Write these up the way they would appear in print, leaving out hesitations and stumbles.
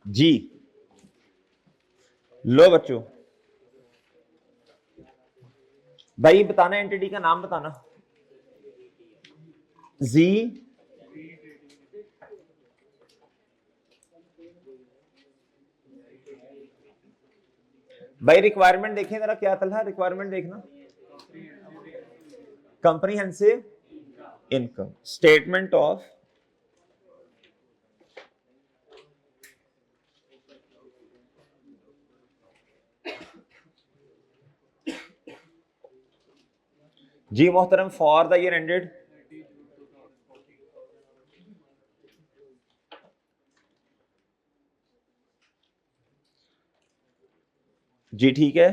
जी लो बच्चों, भाई बताना एंटिटी का नाम बताना। जी भाई रिक्वायरमेंट देखें जरा, क्या चल रहा है, रिक्वायरमेंट देखना। कंप्रीहेंसिव इनकम स्टेटमेंट ऑफ जी मोहतरम फॉर द ईयर एंडेड जी ठीक है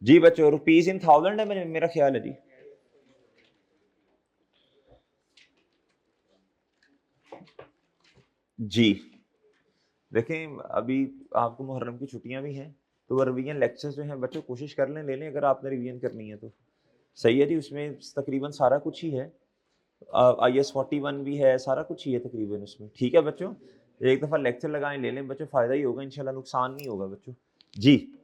जी बच्चों, रुपीज इन थाउजेंड है मेरा ख्याल है जी। जी देखें अभी आपको मुहर्रम की छुट्टियां भी हैं, तो वो रिवीजन लेक्चर्स जो हैं बच्चों कोशिश कर लें, ले लें अगर आपने रिवीजन करनी है तो। सही है जी, उसमें तकरीबन सारा कुछ ही है, IS 41 भी है, सारा कुछ ही है तकरीबन उसमें। ठीक है बच्चों, एक दफ़ा लेक्चर लगाएं, ले लें बच्चों, फ़ायदा ही होगा इंशाल्लाह, नुकसान नहीं होगा बच्चों। जी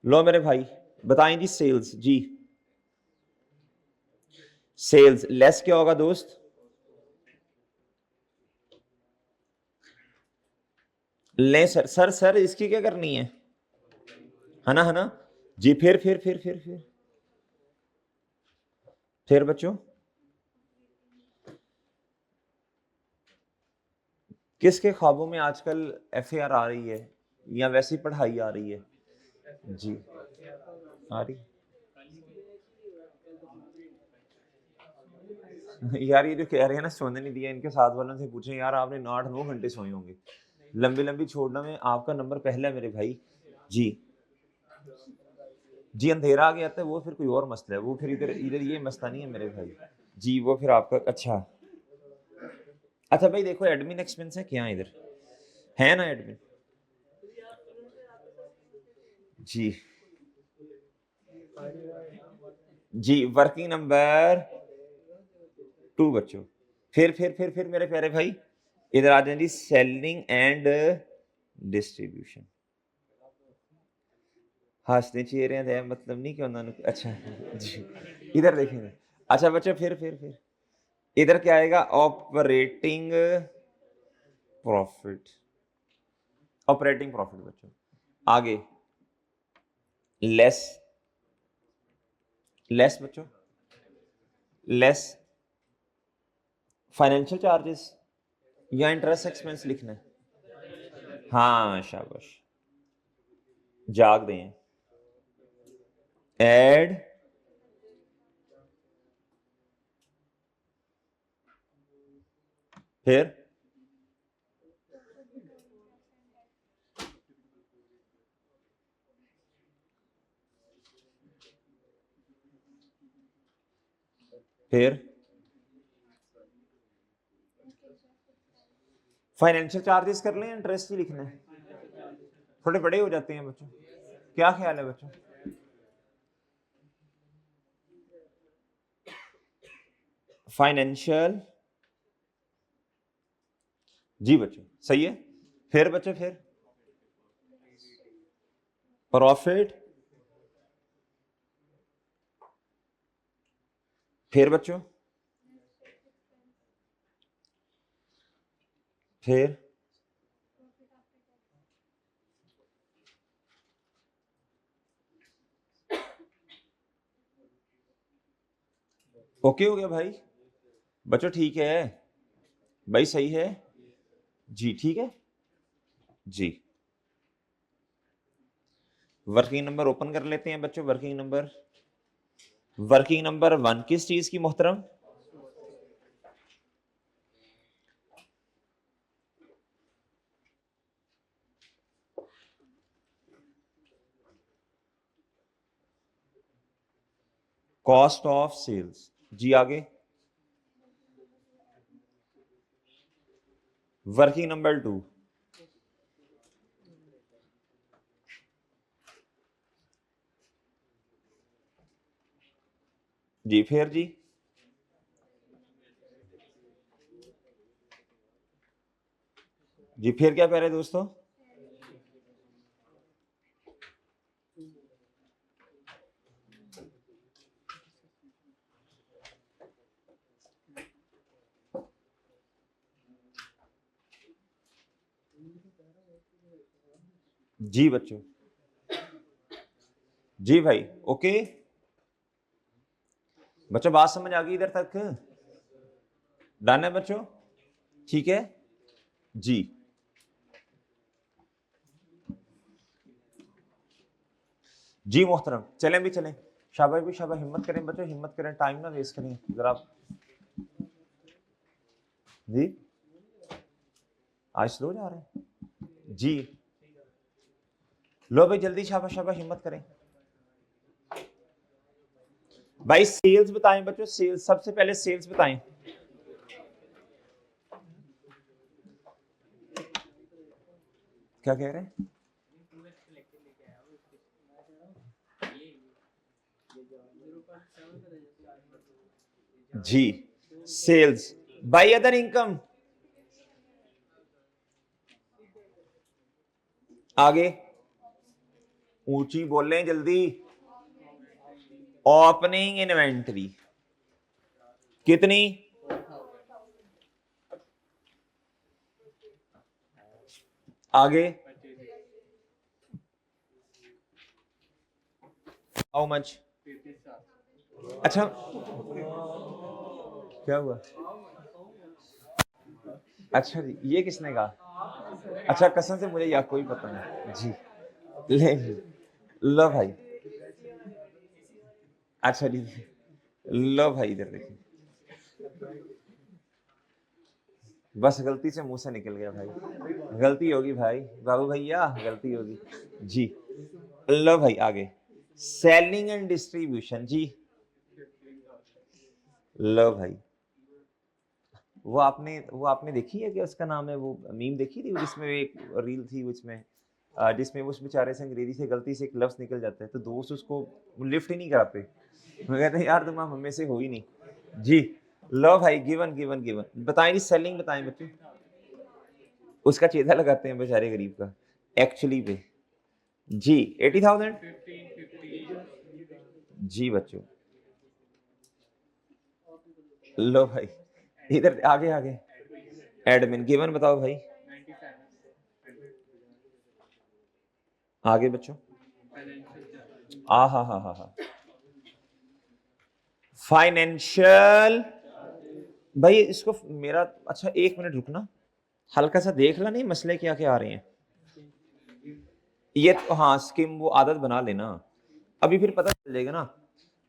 लो मेरे भाई बताएं जी, सेल्स जी, सेल्स लेस क्या होगा दोस्त? ले सर, सर इसकी क्या करनी है ना जी। फिर बच्चों किसके ख्वाबों में आजकल FAR आ रही है या वैसी पढ़ाई आ रही है? जी आ रही यार, ये जो कह रहे हैं ना सोने नहीं दिया, इनके साथ वालों से पूछें यार, आपने 8-9 घंटे सोए होंगे। लंबी लंबी छोड़ना में आपका नंबर पहला है मेरे भाई। जी जी अंधेरा आ गया था वो फिर कोई और मसला है, वो फिर इधर इधर ये मसला नहीं है मेरे भाई। जी वो फिर आपका अच्छा अच्छा भाई देखो, एडमिन एक्सपेंस है क्या इधर, है ना एडमिन? जी जी वर्किंग नंबर 2 बच्चों। फिर मेरे प्यारे भाई इधर आ जाए जी, सेलिंग एंड डिस्ट्रीब्यूशन। हंसने चेहरे हैं मतलब नहीं कि उन्होंने अच्छा जी इधर देखिए। अच्छा बच्चों फिर इधर क्या आएगा? ऑपरेटिंग प्रॉफिट, ऑपरेटिंग प्रॉफिट बच्चों। आगे लेस, लेस बच्चों, लेस फाइनेंशियल चार्जेस या इंटरेस्ट एक्सपेंस लिखना है? हाँ शाबाश, जाग दें। एड फिर फिर फाइनेंशियल चार्जेस कर लें, इंटरेस्ट ही लिखना है? थोड़े बड़े हो जाते हैं बच्चों, क्या ख्याल है बच्चों? फाइनेंशियल जी बच्चों सही है। फिर बच्चों प्रॉफिट, फिर बच्चों फिर ओके हो गया भाई? बच्चों ठीक है भाई, सही है जी, ठीक है जी। वर्किंग नंबर ओपन कर लेते हैं बच्चों। वर्किंग नंबर 1 किस चीज की मोहतरम? कॉस्ट ऑफ सेल्स जी। आगे वर्किंग नंबर 2 जी। फिर जी फिर क्या कह रहे हैं दोस्तों? जी बच्चों, जी भाई, ओके बच्चों, बात समझ आ गई इधर तक? डन है बच्चों? ठीक है जी। जी मोहतरम, चलें भी चलें, शाबाश भी शाबाश, हिम्मत करें बच्चों, हिम्मत करें, टाइम ना वेस्ट करें जरा। जी आज स्लो जा रहे हैं जी, लो भाई जल्दी, शाबाश शाबाश, हिम्मत करें भाई। सेल्स बताएं बच्चों, सेल्स सबसे पहले सेल्स बताएं। क्या कह रहे हैं? जी सेल्स बाय अदर इनकम, आगे ऊंची बोल रहे हैं जल्दी। ओपनिंग इन्वेंटरी कितनी? आगे हाउ मच? अच्छा क्या हुआ? अच्छा जी, ये किसने कहा? अच्छा कसम से मुझे या कोई पता नहीं जी। ले लो भाई, अच्छा जी, लो भाई इधर देखिए, बस गलती से मुंह से निकल गया भाई, गलती होगी भाई, बाबू भैया गलती होगी जी। लो भाई आगे, सेलिंग एंड डिस्ट्रीब्यूशन जी। लो भाई, वो आपने देखी है कि उसका नाम है, वो मीम देखी थी जिसमें एक रील थी जिसमें उस बेचारे से अंग्रेजी से गलती से एक लफ्ज निकल जाता है तो दोस्त उसको लिफ्ट ही नहीं कराते, वो कहते हैं यार तुम हम में से हो ही नहीं जी। लो भाई, गिवन गिवन गिवन बताएं जी, सेलिंग बताएं बच्चे, उसका चेता लगाते हैं बेचारे गरीब का एक्चुअली पे जी। 80,000 जी बच्चों। लो भाई इधर आगे आगे, एडमिन गिवन बताओ भाई, आगे बच्चों। हा फाइनेंशियल, भाई इसको मेरा, अच्छा एक मिनट रुकना, हल्का सा देख ला नहीं मसले क्या क्या आ रहे हैं ये तो, हाँ स्कीम वो आदत बना लेना, अभी फिर पता चल जाएगा ना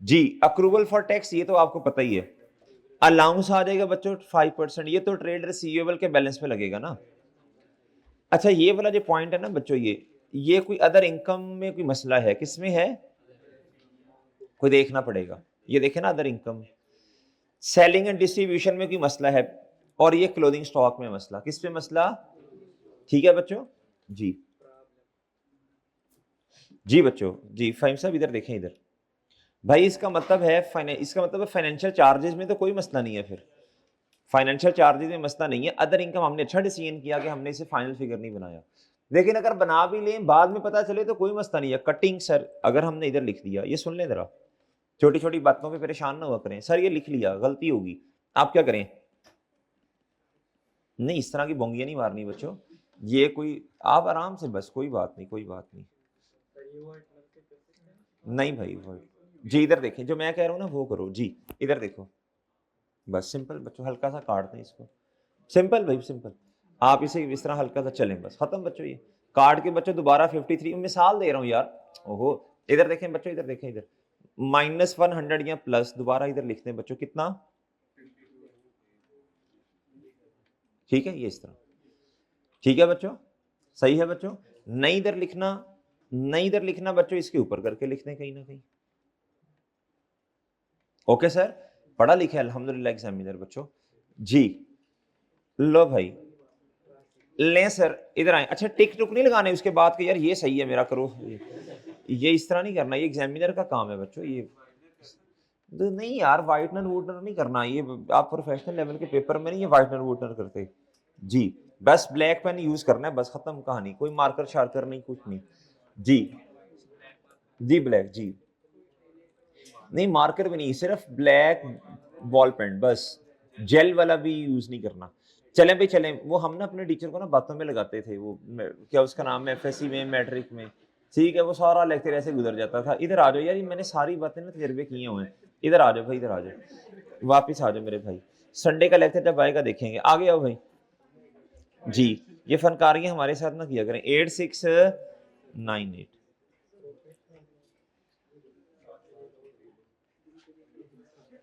जी। अक्रूवल फॉर टैक्स ये तो आपको पता ही है, अलाउंस आ जाएगा बच्चों 5%, ये तो ट्रेड रिसीवेबल के बैलेंस पे लगेगा ना। अच्छा ये वाला जो पॉइंट है ना बच्चों, ये कोई अदर इनकम में कोई मसला है, किसमें है कोई देखना पड़ेगा, ये देखे ना other income, selling and distribution में कोई मसला है, और ये क्लोथिंग स्टॉक में मसला, किस पे मसला? ठीक है बच्चों जी, जी बच्चों जी। फाइम साहब इधर देखें, इधर भाई इसका मतलब है फाइनेंशियल चार्जेस में तो कोई मसला नहीं है, फिर फाइनेंशियल चार्जेस में मसला नहीं है, अदर इनकम हमने अच्छा डिसीजन किया कि हमने इसे फाइनल फिगर नहीं बनाया, लेकिन अगर बना भी लें बाद में पता चले तो कोई मसला नहीं है। कटिंग सर अगर हमने इधर लिख दिया, ये सुन लें जरा, छोटी छोटी बातों पे परेशान ना हुआ करें, सर ये लिख लिया गलती होगी, आप क्या करें? नहीं इस तरह की बोंगियां नहीं मारनी बच्चों, ये कोई, आप आराम से, बस कोई बात नहीं, कोई बात नहीं, नहीं भाई वो जी, इधर देखें जो मैं कह रहा हूँ ना वो करो जी, इधर देखो, बस सिंपल बच्चों, हल्का सा काट दें इसको, सिंपल भाई सिंपल, आप इसे इस तरह हल्का सा चलें, बस खत्म बच्चों, ये काट के बच्चों दोबारा 53 मिसाल दे रहा हूँ यार, ओहो इधर देखें बच्चों, इधर देखें, इधर -100 या प्लस, दोबारा इधर लिखते हैं बच्चों कितना, ठीक है ये इस तरह, ठीक है बच्चों, सही है बच्चों। नहीं इधर लिखना, नहीं इधर लिखना बच्चों, इसके ऊपर करके लिखते हैं कहीं ना कहीं, ओके सर, पढ़ा लिखा है अल्हम्दुलिल्लाह एग्जामिनर बच्चों जी। लो भाई लें सर, इधर आए, अच्छा टिक टुक नहीं लगाने उसके बाद के, यार ये सही है मेरा करो, ये इस तरह नहीं करना, ये एग्जामिनर का काम है बच्चों, ये तो नहीं यार, वाइटनर वुटनर नहीं करना, ये आप प्रोफेशनल लेवल के पेपर में नहीं ये वाइटनर वुटनर करते जी, बस ब्लैक पेन यूज करना है, बस खत्म कहानी, कोई मार्कर शार्कर नहीं, कुछ नहीं जी, जी ब्लैक जी, नहीं मार्कर भी नहीं, सिर्फ ब्लैक बॉल पेन बस, जेल वाला भी यूज नहीं करना, चलें भाई चलें, वो हम ना अपने टीचर को ना बातों में लगाते थे, वो क्या उसका नाम है, एफएससी में, मैट्रिक में, ठीक है, वो सारा लेक्चर ऐसे गुजर जाता था। इधर आ जाओ यार, मैंने सारी बातें ना तजर्बे किए हुए हैं। इधर आ जाओ भाई, इधर आ जाओ, वापिस आ जाओ मेरे भाई। संडे का लेक्चर जब आएगा देखेंगे। आगे आओ भाई जी। ये फनकारियां हमारे साथ ना किया करें। 8698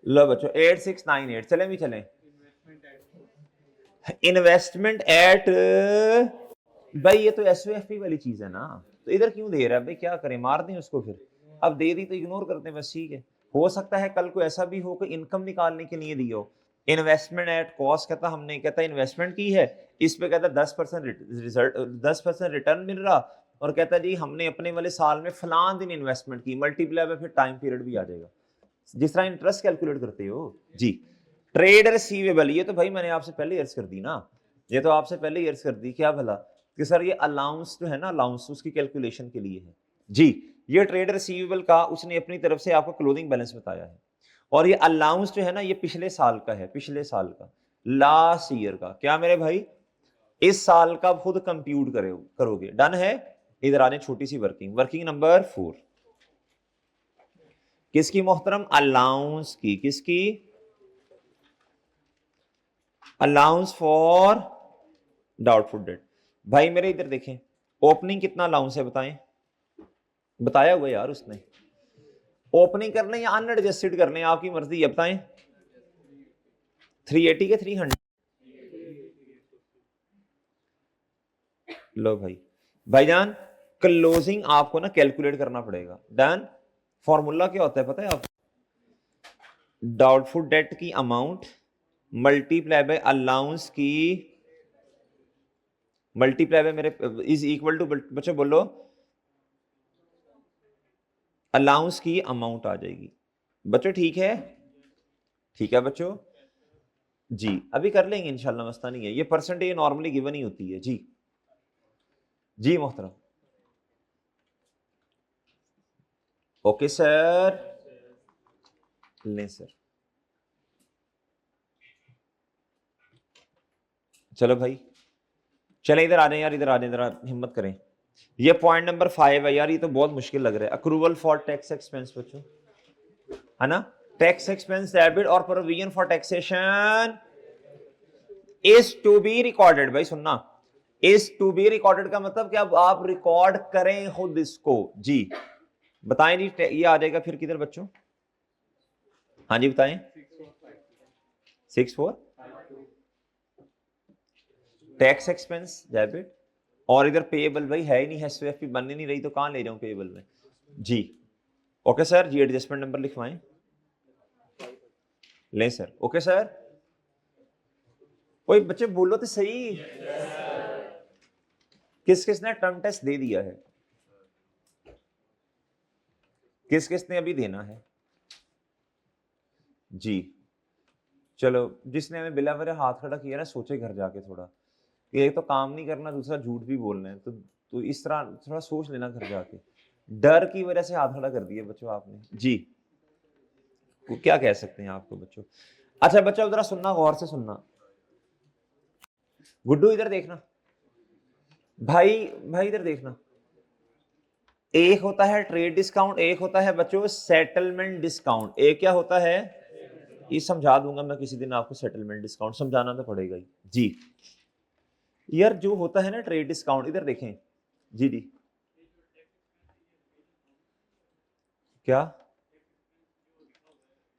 लो बच्चों, 8698 चलें भी चलें। इन्वेस्टमेंट एट, भाई ये तो एसओएफपी वाली चीज है ना, तो इधर क्यों दे रहा है भाई, क्या करें, मार दें उसको फिर। अब दे दी तो इग्नोर करते हैं बस, ठीक है। हो सकता है कल को ऐसा भी हो कि इनकम निकालने के लिए दी हो। इन्वेस्टमेंट एट कॉस्ट कहता, हमने कहता इन्वेस्टमेंट की है, इस पे कहता 10% रिजल्ट, 10% रिटर्न मिल रहा, और कहता जी हमने अपने वाले साल में फलान दिन इन्वेस्टमेंट की, मल्टीप्लाई में फिर टाइम पीरियड भी आ जाएगा, जिस तरह इंटरेस्ट कैलकुलेट करते हो जी। ट्रेड रिसीवेबल, ये तो भाई मैंने आपसे पहले अर्ज कर दी ना, ये तो आपसे पहले अर्ज कर दी, क्या भला कि सर ये अलाउंस जो है ना, अलाउंस उसकी कैलकुलेशन के लिए है जी। ये ट्रेड रिसीवेबल का उसने अपनी तरफ से आपको क्लोजिंग बैलेंस बताया है, और ये अलाउंस जो है ना, ये पिछले साल का है, पिछले साल का, लास्ट ईयर का, क्या मेरे भाई, इस साल का खुद कंप्यूट करोगे। डन है। इधर आने छोटी सी वर्किंग, वर्किंग नंबर 4 किसकी मोहतरम, अलाउंस की, किसकी, अलाउंस फॉर डाउटफुल डेट। भाई मेरे इधर देखें, ओपनिंग कितना अलाउंस है बताएं, बताया हुआ यार उसने। ओपनिंग करने या अनएडजस्टेड करने, आपकी मर्जी है, बताएं। 380 के 300, लो भाई, भाईजान क्लोजिंग आपको ना कैलकुलेट करना पड़ेगा। डन। फॉर्मूला क्या होता है पता है आप, डाउटफुल डेट की अमाउंट मल्टीप्लाई बाय अलाउंस की, मल्टीप्लाई बाय मेरे इज इक्वल टू, बच्चों बोलो, अलाउंस की अमाउंट आ जाएगी। बच्चों ठीक है, ठीक है बच्चों जी, अभी कर लेंगे इंशाल्लाह, मसला नहीं है। ये परसेंटेज नॉर्मली गिवन ही होती है जी। जी मोहतरम, ओके सर, लें सर, चलो भाई, चले इधर आ जाए यार, इधर आ जाए, इधर हिम्मत करें। ये पॉइंट नंबर 5 है यार, ये तो बहुत मुश्किल लग रहा है। अक्रूवल फॉर टैक्स एक्सपेंस बच्चों, है ना, टैक्स एक्सपेंस डेबिट और provision for taxation is to be recorded. भाई सुनना, इज टू बी रिकॉर्डेड का मतलब कि अब आप रिकॉर्ड करें खुद इसको जी। बताएं जी, ये आ जाएगा फिर किधर बच्चों, हाँ जी बताएं। 64 टैक्स एक्सपेंस डेबिट, और इधर पेएबल भाई है ही नहीं, एसओएफपी बन ही नहीं रही, तो कहां ले जाऊं पेएबल में जी। ओके सर जी, एडजस्टमेंट नंबर लिखवाएं, लें सर, ओके सर। कोई बच्चे बोलो तो सही, किस किसने टर्म टेस्ट दे दिया है, किस किसने अभी देना है जी। चलो, जिसने हमें बिला वजह हाथ खड़ा किया ना, सोचे घर जाके थोड़ा, एक तो काम नहीं करना, दूसरा झूठ भी बोलना है, तो इस तरह थोड़ा सोच लेना घर जाके। डर की वजह से हाथ खड़ा कर दिया बच्चों आपने जी, वो क्या कह सकते हैं आपको बच्चों। अच्छा बच्चों जरा सुनना, गौर से सुनना, गुड्डू इधर देखना, भाई भाई इधर देखना। एक होता है ट्रेड डिस्काउंट, एक होता है बच्चों सेटलमेंट डिस्काउंट। एक क्या होता है, ये समझा दूंगा मैं किसी दिन आपको, सेटलमेंट डिस्काउंट समझाना तो पड़ेगा ही जी। यार जो होता है ना ट्रेड डिस्काउंट, इधर देखें जी जी, क्या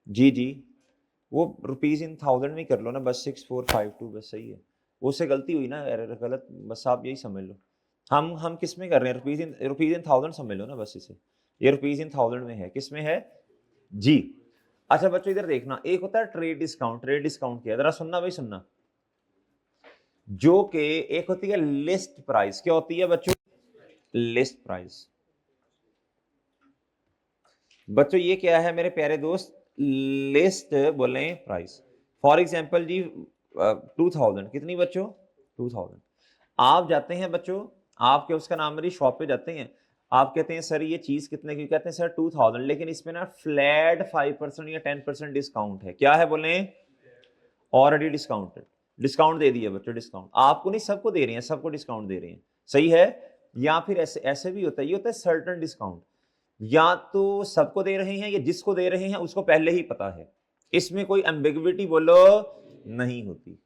जी जी, वो रुपीज इन थाउजेंड में कर लो ना बस, 6452 बस सही है। उससे गलती हुई ना, एरर गलत, बस आप यही समझ लो। हम किस में कर रहे हैं, रुपीज इन थाउजेंड समझ लो ना बस इसे, ये रुपीज इन थाउजेंड में है, किस में है जी। अच्छा बच्चों इधर देखना, एक होता है ट्रेड डिस्काउंट, ट्रेड डिस्काउंट क्या है जरा सुनना भाई सुनना, जो कि एक होती है लिस्ट प्राइस, क्या होती है बच्चों, लिस्ट प्राइस। बच्चों ये क्या है मेरे प्यारे दोस्त, लिस्ट बोले प्राइस। फॉर एग्जांपल जी 2000, कितनी बच्चों, 2000। आप जाते हैं बच्चों, आपके उसका नाम मेरी शॉप पे जाते हैं, आप कहते हैं सर ये चीज कितने की, कहते हैं सर 2000, लेकिन इसमें ना फ्लैट 5% या 10% डिस्काउंट है, क्या है बोले, ऑलरेडी डिस्काउंटेड। डिस्काउंट दे दिया बच्चों, डिस्काउंट आपको नहीं सबको दे रहे हैं, सबको डिस्काउंट दे रहे हैं, सही है। या फिर ऐसे ऐसे भी होता है, ये होता है सर्टेन डिस्काउंट, या तो सबको दे रहे हैं या जिसको दे रहे हैं उसको पहले ही पता है, इसमें कोई एम्बिग्विटी बोलो नहीं होती।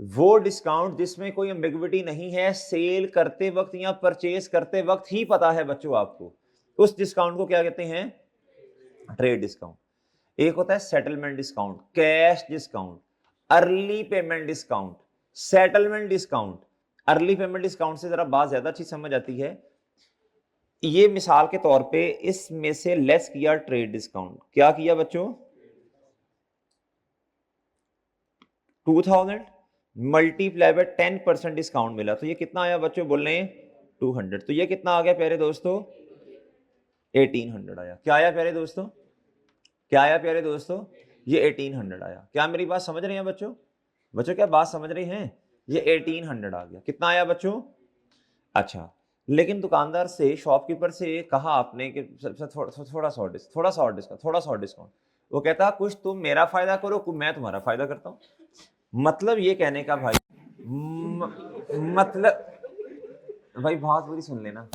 वो डिस्काउंट जिसमें कोई एम्बिग्विटी नहीं है, सेल करते वक्त या परचेज करते वक्त ही पता है बच्चों आपको, उस डिस्काउंट को क्या कहते हैं, ट्रेड डिस्काउंट। एक होता है settlement discount, cash discount, early payment discount, settlement discount. Early payment discount से जरा बात ज्यादा अच्छी समझ आती है। ये मिसाल के तौर पे इसमें से लेस किया ट्रेड डिस्काउंट, क्या किया बच्चों, 2000 मल्टीप्लाई बाय 10% डिस्काउंट मिला, तो ये कितना आया बच्चों, बोल रहे हैं 200। तो ये कितना आ गया प्यारे दोस्तों, 1800 आया। क्या आया प्यारे दोस्तों, क्या आया प्यारे दोस्तों, ये 1800 आया। क्या मेरी बात समझ रहे हैं बच्चों, बच्चों क्या बात समझ रहे हैं, ये 1800 आ गया। कितना आया बच्चों, अच्छा, लेकिन दुकानदार से, शॉपकीपर से कहा आपने कि थोड़ा सा डिस्काउंट, वो कहता कुछ तुम मेरा फायदा करो, कुछ मैं तुम्हारा फायदा करता हूं। मतलब ये कहने का भाई, मतलब भाई बात पूरी सुन लेना,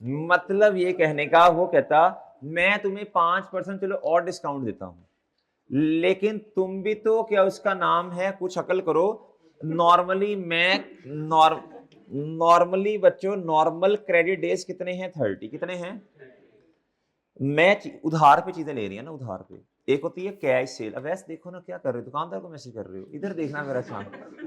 मतलब ये कहने का, वो कहता मैं तुम्हें 5% चलो और डिस्काउंट देता हूं, लेकिन तुम भी तो क्या उसका नाम है, कुछ अकल करो। नॉर्मली बच्चों नॉर्मल क्रेडिट डेज कितने हैं, 30। कितने हैं, मैं उधार पे चीजें ले रही है ना, उधार पे। एक होती है कैश सेल। अब वैसे देखो ना क्या कर रहे हो, दुकानदार को मैसेज कर रहे हो, इधर देखना मेरा चांद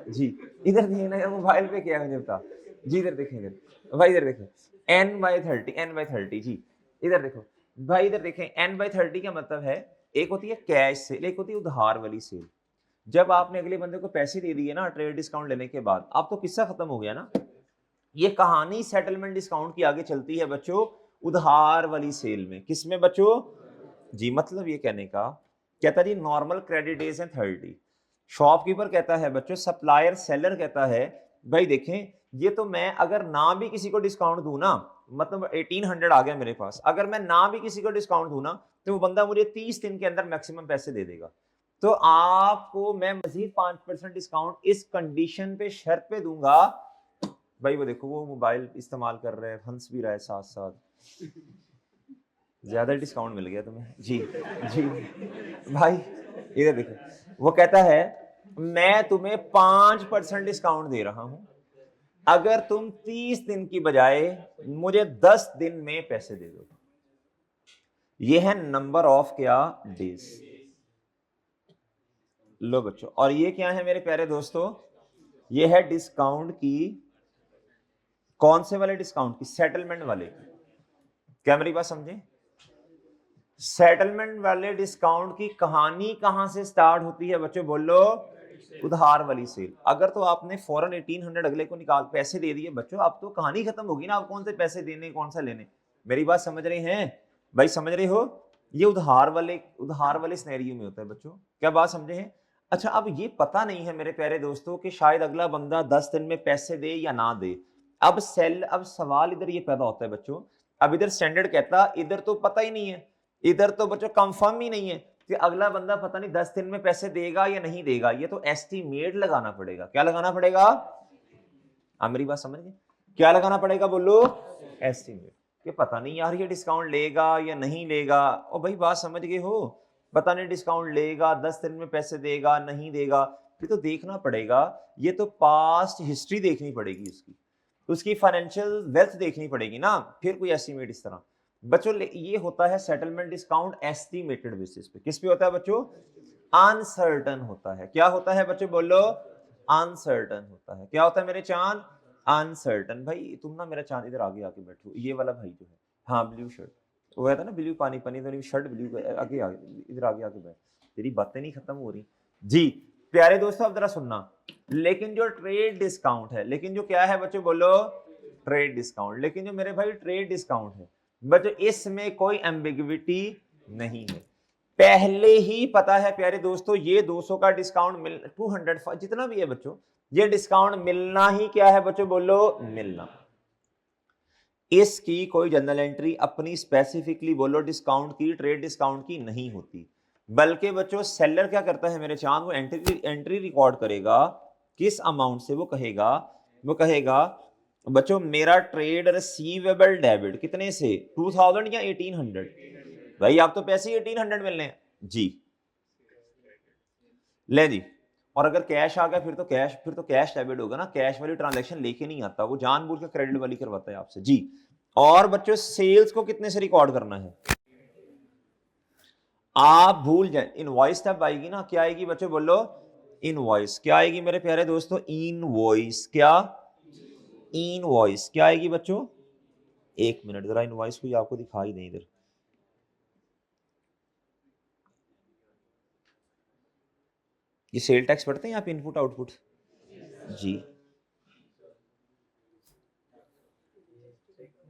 जी, इधर देखना, मोबाइल पे क्या है मुझे बता जी, इधर देखेंगे भाई, इधर देखें n/30 जी, इधर देखो भाई, इधर देखें n/30 का मतलब है, एक होती है कैश सेल, एक होती है उधार वाली सेल। जब आपने अगले बंदे को पैसे दे दिए ना ट्रेड डिस्काउंट लेने के बाद, अब तो किस्सा खत्म हो गया ना। ये कहानी सेटलमेंट डिस्काउंट की आगे चलती है बच्चों उधार वाली सेल में। किसमें बच्चों जी, मतलब ये कहने का, कहता जी नॉर्मल क्रेडिट डेज हैं 30। शॉपकीपर कहता है बच्चों, सप्लायर सेलर कहता है भाई देखें, ये तो मैं अगर ना भी किसी को डिस्काउंट दूं ना, मतलब 1800 आ गया मेरे पास, अगर मैं ना भी किसी को डिस्काउंट दूं ना, तो वो बंदा मुझे 30 दिन के अंदर मैक्सिमम पैसे दे देगा। तो आपको मैं मजीद 5% डिस्काउंट इस कंडीशन पे, शर्त पे दूंगा। भाई वो देखो, वो मोबाइल इस्तेमाल कर रहे हैं, हंस भी रहा है साथ साथ, ज्यादा डिस्काउंट मिल गया तुम्हें जी जी भाई, इधर देखो, वो कहता है मैं तुम्हें 5% डिस्काउंट दे रहा हूं, अगर तुम 30 दिन की बजाय मुझे 10 दिन में पैसे दे दो। ये है नंबर ऑफ क्या, डेज। लो बच्चों, और ये क्या है मेरे प्यारे दोस्तों, ये है डिस्काउंट की, कौन से वाले डिस्काउंट की, सेटलमेंट वाले। क्या मेरी बात समझे, सेटलमेंट वाले डिस्काउंट की कहानी कहां से स्टार्ट होती है बच्चों, बोलो उधार वाली सेल। अगर तो आपने फौरन 1800 अगले को निकाल पैसे दे दिए बच्चों, अब तो कहानी खत्म होगी ना, आप कौन से पैसे देने कौन सा लेने। मेरी बात समझ रहे हैं भाई, समझ रहे हो, ये उधार वाले सिनेरियो में होता है बच्चों। क्या बात समझे हैं। अच्छा, अब ये पता नहीं है मेरे प्यारे दोस्तों कि शायद अगला बंदा 10 दिन में पैसे दे या ना दे। अब सवाल इधर ये पैदा होता है बच्चों, अब इधर स्टैंडर्ड कहता, इधर तो पता ही नहीं है, इधर तो बच्चों कंफर्म ही नहीं है कि अगला बंदा पता नहीं 10 दिन में पैसे देगा या नहीं देगा। ये तो एस्टीमेट लगाना पड़ेगा। क्या लगाना पड़ेगा, आप मेरी बात समझ गए, क्या लगाना पड़ेगा, बोलो एस्टीमेट, कि पता नहीं यार ये डिस्काउंट लेगा या नहीं लेगा। और भाई बात समझ गए हो, पता नहीं डिस्काउंट लेगा, 10 दिन में पैसे देगा नहीं देगा, ये तो देखना पड़ेगा। ये तो पास्ट हिस्ट्री देखनी पड़ेगी उसकी फाइनेंशियल वेल्थ देखनी पड़ेगी ना, फिर कोई एस्टीमेट इस तरह। बच्चों ये होता है सेटलमेंट डिस्काउंट एस्टिमेटेड बेसिस पे। किस पे होता है बच्चों, अनसर्टन होता है। क्या होता है बच्चों, बोलो अनसर्टन होता है। क्या होता है मेरे चांद, अनसर्टन। भाई तुम ना मेरा चांद इधर आगे आके बैठो, ये वाला भाई जो है, हाँ ब्लू शर्ट, वो कहता ना ब्लू पानी पानी, तो शर्ट ब्लू, आगे इधर आगे आके बैठ, तेरी बातें नहीं खत्म हो रही जी। प्यारे दोस्तों अब जरा सुनना, लेकिन जो ट्रेड डिस्काउंट है, लेकिन जो क्या है बच्चों, बोलो ट्रेड डिस्काउंट, लेकिन जो मेरे भाई ट्रेड डिस्काउंट है बच्चों, इसमें कोई एम्बिग्विटी नहीं है, पहले ही पता है प्यारे दोस्तों, ये 200 का डिस्काउंट मिल, 200 जितना भी है बच्चों, ये डिस्काउंट मिलना ही क्या है बच्चों, बोलो मिलना। इसकी कोई जनरल एंट्री अपनी स्पेसिफिकली बोलो डिस्काउंट की, ट्रेड डिस्काउंट की नहीं होती, बल्कि बच्चों सेलर क्या करता है मेरे चांद, वो एंट्री रिकॉर्ड करेगा किस अमाउंट से वो कहेगा बच्चों मेरा ट्रेड रिसीवेबल डेबिट कितने से 2000 या 1800। भाई आप तो पैसे ही 1800 मिलने हैं जी, ले जी। और अगर कैश आ गया फिर तो कैश डेबिट होगा ना, कैश वाली ट्रांजैक्शन लेके नहीं आता, वो जानबूझ के क्रेडिट वाली करवाता है आपसे जी। और बच्चों सेल्स को कितने से रिकॉर्ड करना है, आप भूल जाए, इनवॉइस तब आएगी ना, क्या आएगी बच्चों बोलो, इनवॉइस। क्या आएगी मेरे प्यारे दोस्तों, इनवॉइस। क्या इनवॉइस क्या आएगी बच्चों, एक मिनट जरा इनवॉइस को आपको दिखाई दें इधर। ये सेल टैक्स पढ़ते हैं आप, इनपुट आउटपुट जी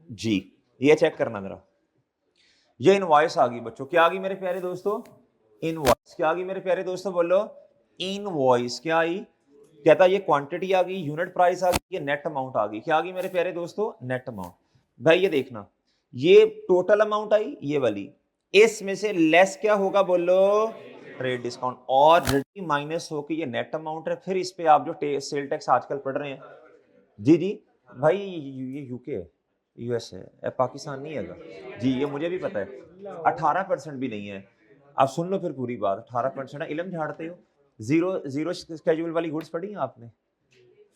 जी, ये चेक करना जरा। ये इनवॉइस आ गई बच्चों, क्या आ गई मेरे प्यारे दोस्तों, इनवॉइस। क्या आ गई मेरे प्यारे दोस्तों बोलो, इनवॉइस। क्या आई, कहता ये क्वांटिटी आ गई, यूनिट प्राइस आ गई, ये नेट अमाउंट आ गई। क्या आ गई मेरे प्यारे दोस्तों, नेट अमाउंट। भाई ये देखना, ये टोटल अमाउंट आई ये वाली, इसमें से लेस क्या होगा बोलो, ट्रेड डिस्काउंट, और माइनस होकर ये नेट अमाउंट है। फिर इस पे आप जो सेल टैक्स आजकल पढ़ रहे हैं जी जी, भाई ये यूके है, यूएस है, पाकिस्तान नहीं है जी, ये मुझे भी पता है। 18% भी नहीं है। आप सुन लो फिर पूरी बात, 18% है, इलम झाड़ते हो। जीरो स्केड्यूल वाली गुड्स पढ़ी है आपने,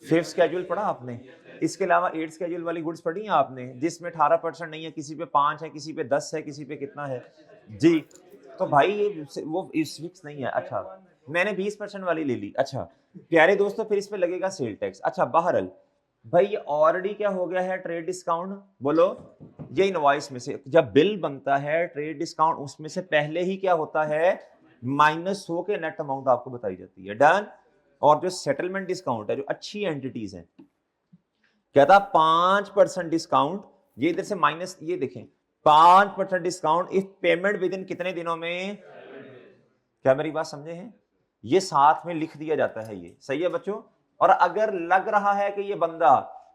फिफ्थ स्केड्यूल पढ़ा आपने, इसके अलावा 8 स्केड्यूल वाली गुड्स पढ़ी है आपने, जिसमें 18% नहीं है, किसी पे 5 है, किसी पे 10 है, किसी पे कितना है जी। तो भाई ये वो इस फिक्स नहीं है। अच्छा मैंने 20% वाली ले ली। अच्छा प्यारे दोस्तों, फिर इस पे लगेगा सेल टैक्स। अच्छा बहरहाल भाई ये ऑलरेडी क्या हो गया है, ट्रेड डिस्काउंट बोलो। ये इनवॉइस में से जब बिल बनता है ट्रेड डिस्काउंट, उसमें से पहले ही क्या होता है, माइनस हो के नेट अमाउंट आपको बताई जाती है, डन। और जो सेटलमेंट डिस्काउंट है, जो अच्छी एंटिटीज हैं, कहता 5% डिस्काउंट, ये इधर से माइनस, ये देखें 5% discount if payment with in कितने दिनों में, क्या मेरी बात समझे हैं, ये साथ में लिख दिया जाता है, ये सही है बच्चों। और अगर लग रहा है कि ये बंदा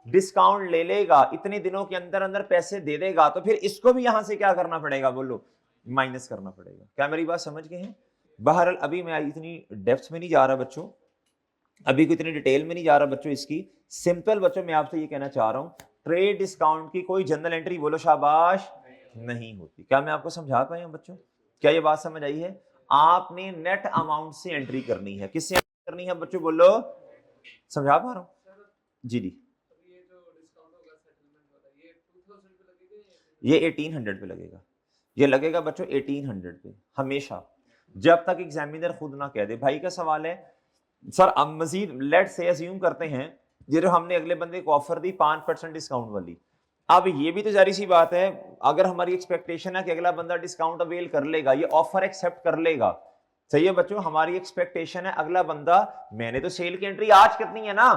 डिस्काउंट ले लेगा, इतने दिनों के अंदर अंदर पैसे दे देगा, तो फिर इसको भी यहां से क्या करना पड़ेगा बोलो, माइनस करना पड़ेगा। क्या मेरी बात समझ गए हैं। बहरहाल अभी मैं इतनी डेप्थ में नहीं जा रहा बच्चों, अभी को इतनी डिटेल में नहीं जा रहा बच्चों इसकी। सिंपल बच्चों मैं आपसे ये कहना चाह रहा हूं, ट्रेड डिस्काउंट की कोई जनरल एंट्री बोलो शाबाश नहीं होती। क्या मैं आपको समझा पाया बच्चों, क्या ये बात समझ आई है। आपने नेट अमाउंट से एंट्री करनी है, किससे करनी है बच्चों बोलो, समझा पा रहा हूं जी जी। ये 1800 पे लगेगा, ये लगेगा बच्चों 1800 पे हमेशा, जब तक एग्जामिनर खुद ना कह दे। भाई का सवाल है सर, अब मजीद लेट से अज्यूम करते हैं, ये जो हमने अगले बंदे को ऑफर दी 5% डिस्काउंट वाली, अब ये भी तो जारी सी बात है, अगर हमारी एक्सपेक्टेशन है कि अगला बंदा डिस्काउंट अवेल कर लेगा, ये ऑफर एक्सेप्ट कर लेगा, सही है बच्चों, हमारी एक्सपेक्टेशन है अगला बंदा, मैंने तो सेल की एंट्री आज करनी है ना,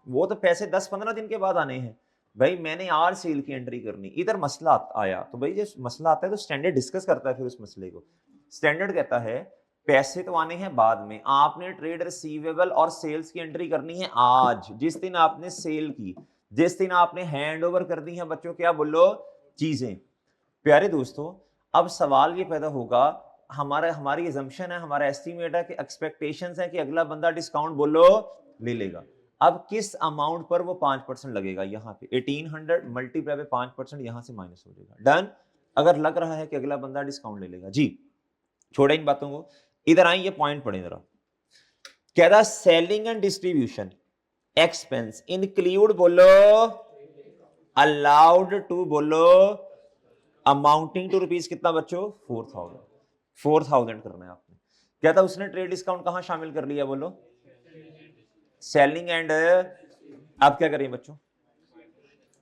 वो तो पैसे 10-15 दिन के बाद आने हैं, भाई मैंने आज सेल की एंट्री करनी। इधर मसला आया तो भाई जब मसला आता है तो स्टैंडर्ड डिस्कस करता है फिर उस मसले को। स्टैंडर्ड कहता है पैसे तो आने हैं बाद में, आपने ट्रेड रिसीवेबल और सेल्स की एंट्री करनी है आज, जिस दिन आपने सेल की, जिस दिन आपने हैंड ओवर कर दी है बच्चों, क्या बोलो चीजें। प्यारे दोस्तों अब सवाल ये पैदा होगा, हमारी assumption है, हमारा एस्टिमेट है कि एक्सपेक्टेशंस है कि अगला बंदा डिस्काउंट बोलो ले लेगा। अब किस अमाउंट पर वो 5% लगेगा, यहाँ पे 1800 मल्टीप्लाई पे 5%, यहां से माइनस हो जाएगा, डन। अगर लग रहा है कि अगला बंदा डिस्काउंट ले लेगा जी, छोड़े इन बातों को, इधर आए ये पॉइंट पढ़े जरा। कहता selling and distribution expense include बोलो अलाउड टू बोलो अमाउंटिंग टू रुपीज कितना बच्चों 4000 करना है आपने। कहता उसने ट्रेड डिस्काउंट कहां शामिल कर लिया बोलो, सेलिंग एंड, आप क्या करें बच्चों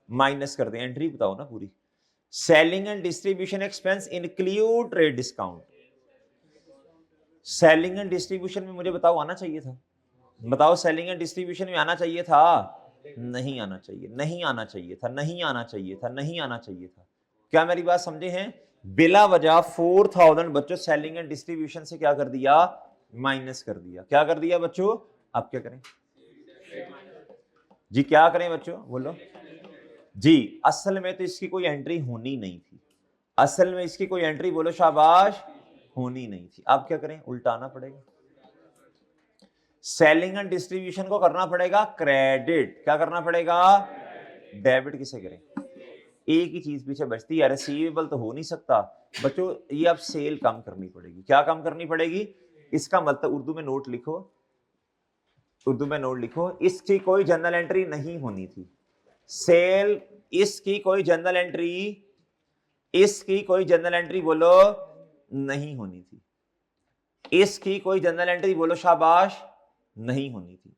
माइनस कर दें, एंट्री बताओ ना पूरी। Selling and distribution expense include trade discount, selling and distribution में मुझे बताओ आना चाहिए था, बताओ सेलिंग एंड डिस्ट्रीब्यूशन में आना चाहिए था, नहीं आना चाहिए, नहीं आना चाहिए था, नहीं आना चाहिए था, नहीं आना चाहिए था। क्या मेरी बात समझे हैं, बिला वजह 4000 बच्चों सेलिंग एंड डिस्ट्रीब्यूशन से क्या कर दिया, माइनस कर दिया। क्या कर दिया बच्चों, आप क्या करें जी, क्या करें बच्चों बोलो जी। असल में तो इसकी कोई एंट्री होनी नहीं थी, असल में इसकी कोई एंट्री बोलो शाबाश होनी नहीं थी। आप क्या करें, उल्टाना पड़ेगा। सेलिंग एंड डिस्ट्रीब्यूशन को करना पड़ेगा क्रेडिट। क्या करना पड़ेगा? डेबिट किसे करें? एक ही चीज पीछे बचती है, रिसीवेबल तो हो नहीं सकता बच्चों, ये अब सेल कम करनी पड़ेगी। क्या कम करनी पड़ेगी? इसका मतलब उर्दू में नोट लिखो, उर्दू में नोट लिखो, इसकी कोई जनरल एंट्री नहीं होनी थी। सेल, इसकी कोई जनरल एंट्री, इसकी कोई जनरल एंट्री बोलो नहीं होनी थी। इसकी कोई जनरल एंट्री बोलो शाबाश नहीं होनी थी।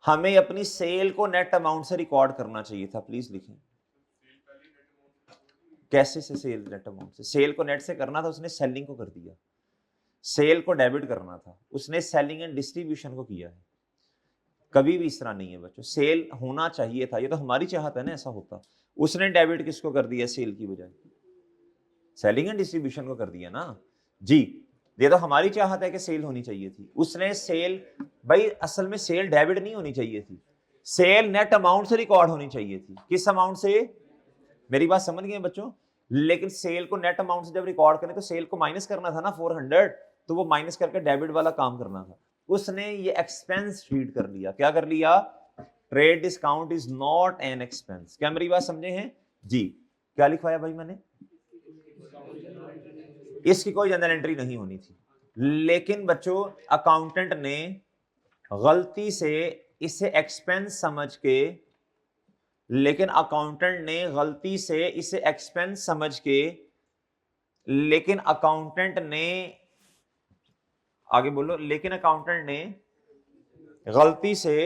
हमें अपनी सेल को नेट अमाउंट से रिकॉर्ड करना चाहिए था। प्लीज लिखें कैसे से सेल नेट अमाउंट से। सेल को नेट से करना था, उसने सेलिंग को कर दिया। सेल को डेबिट करना था, उसने सेलिंग एंड डिस्ट्रीब्यूशन को किया है। कभी भी इस तरह नहीं है बच्चों, सेल होना चाहिए था, ये तो हमारी चाहत है ना ऐसा होता। उसने डेबिट किसको कर दिया? सेल की बजाय सेलिंग एंड डिस्ट्रीब्यूशन को कर दिया ना जी। ये तो हमारी चाहत है कि सेल होनी चाहिए थी, उसने सेल, भाई असल में सेल डेबिट नहीं होनी चाहिए थी, सेल नेट अमाउंट से रिकॉर्ड होनी चाहिए थी। किस अमाउंट से? मेरी बात समझ गए बच्चों? लेकिन सेल को नेट अमाउंट से जब रिकॉर्ड करें तो सेल को माइनस करना था ना 400, तो वो माइनस करके डेबिट वाला काम करना था। उसने ये एक्सपेंस शीट कर लिया। क्या कर लिया? Trade discount is not an expense. क्या मेरी बात समझे हैं जी? क्या लिखवाया भाई मैंने? इसकी कोई जनरल एंट्री नहीं होनी थी, लेकिन बच्चों अकाउंटेंट ने गलती से इसे एक्सपेंस समझ के, लेकिन अकाउंटेंट ने गलती से इसे एक्सपेंस समझ के, लेकिन अकाउंटेंट ने, आगे बोलो, लेकिन अकाउंटेंट ने गलती से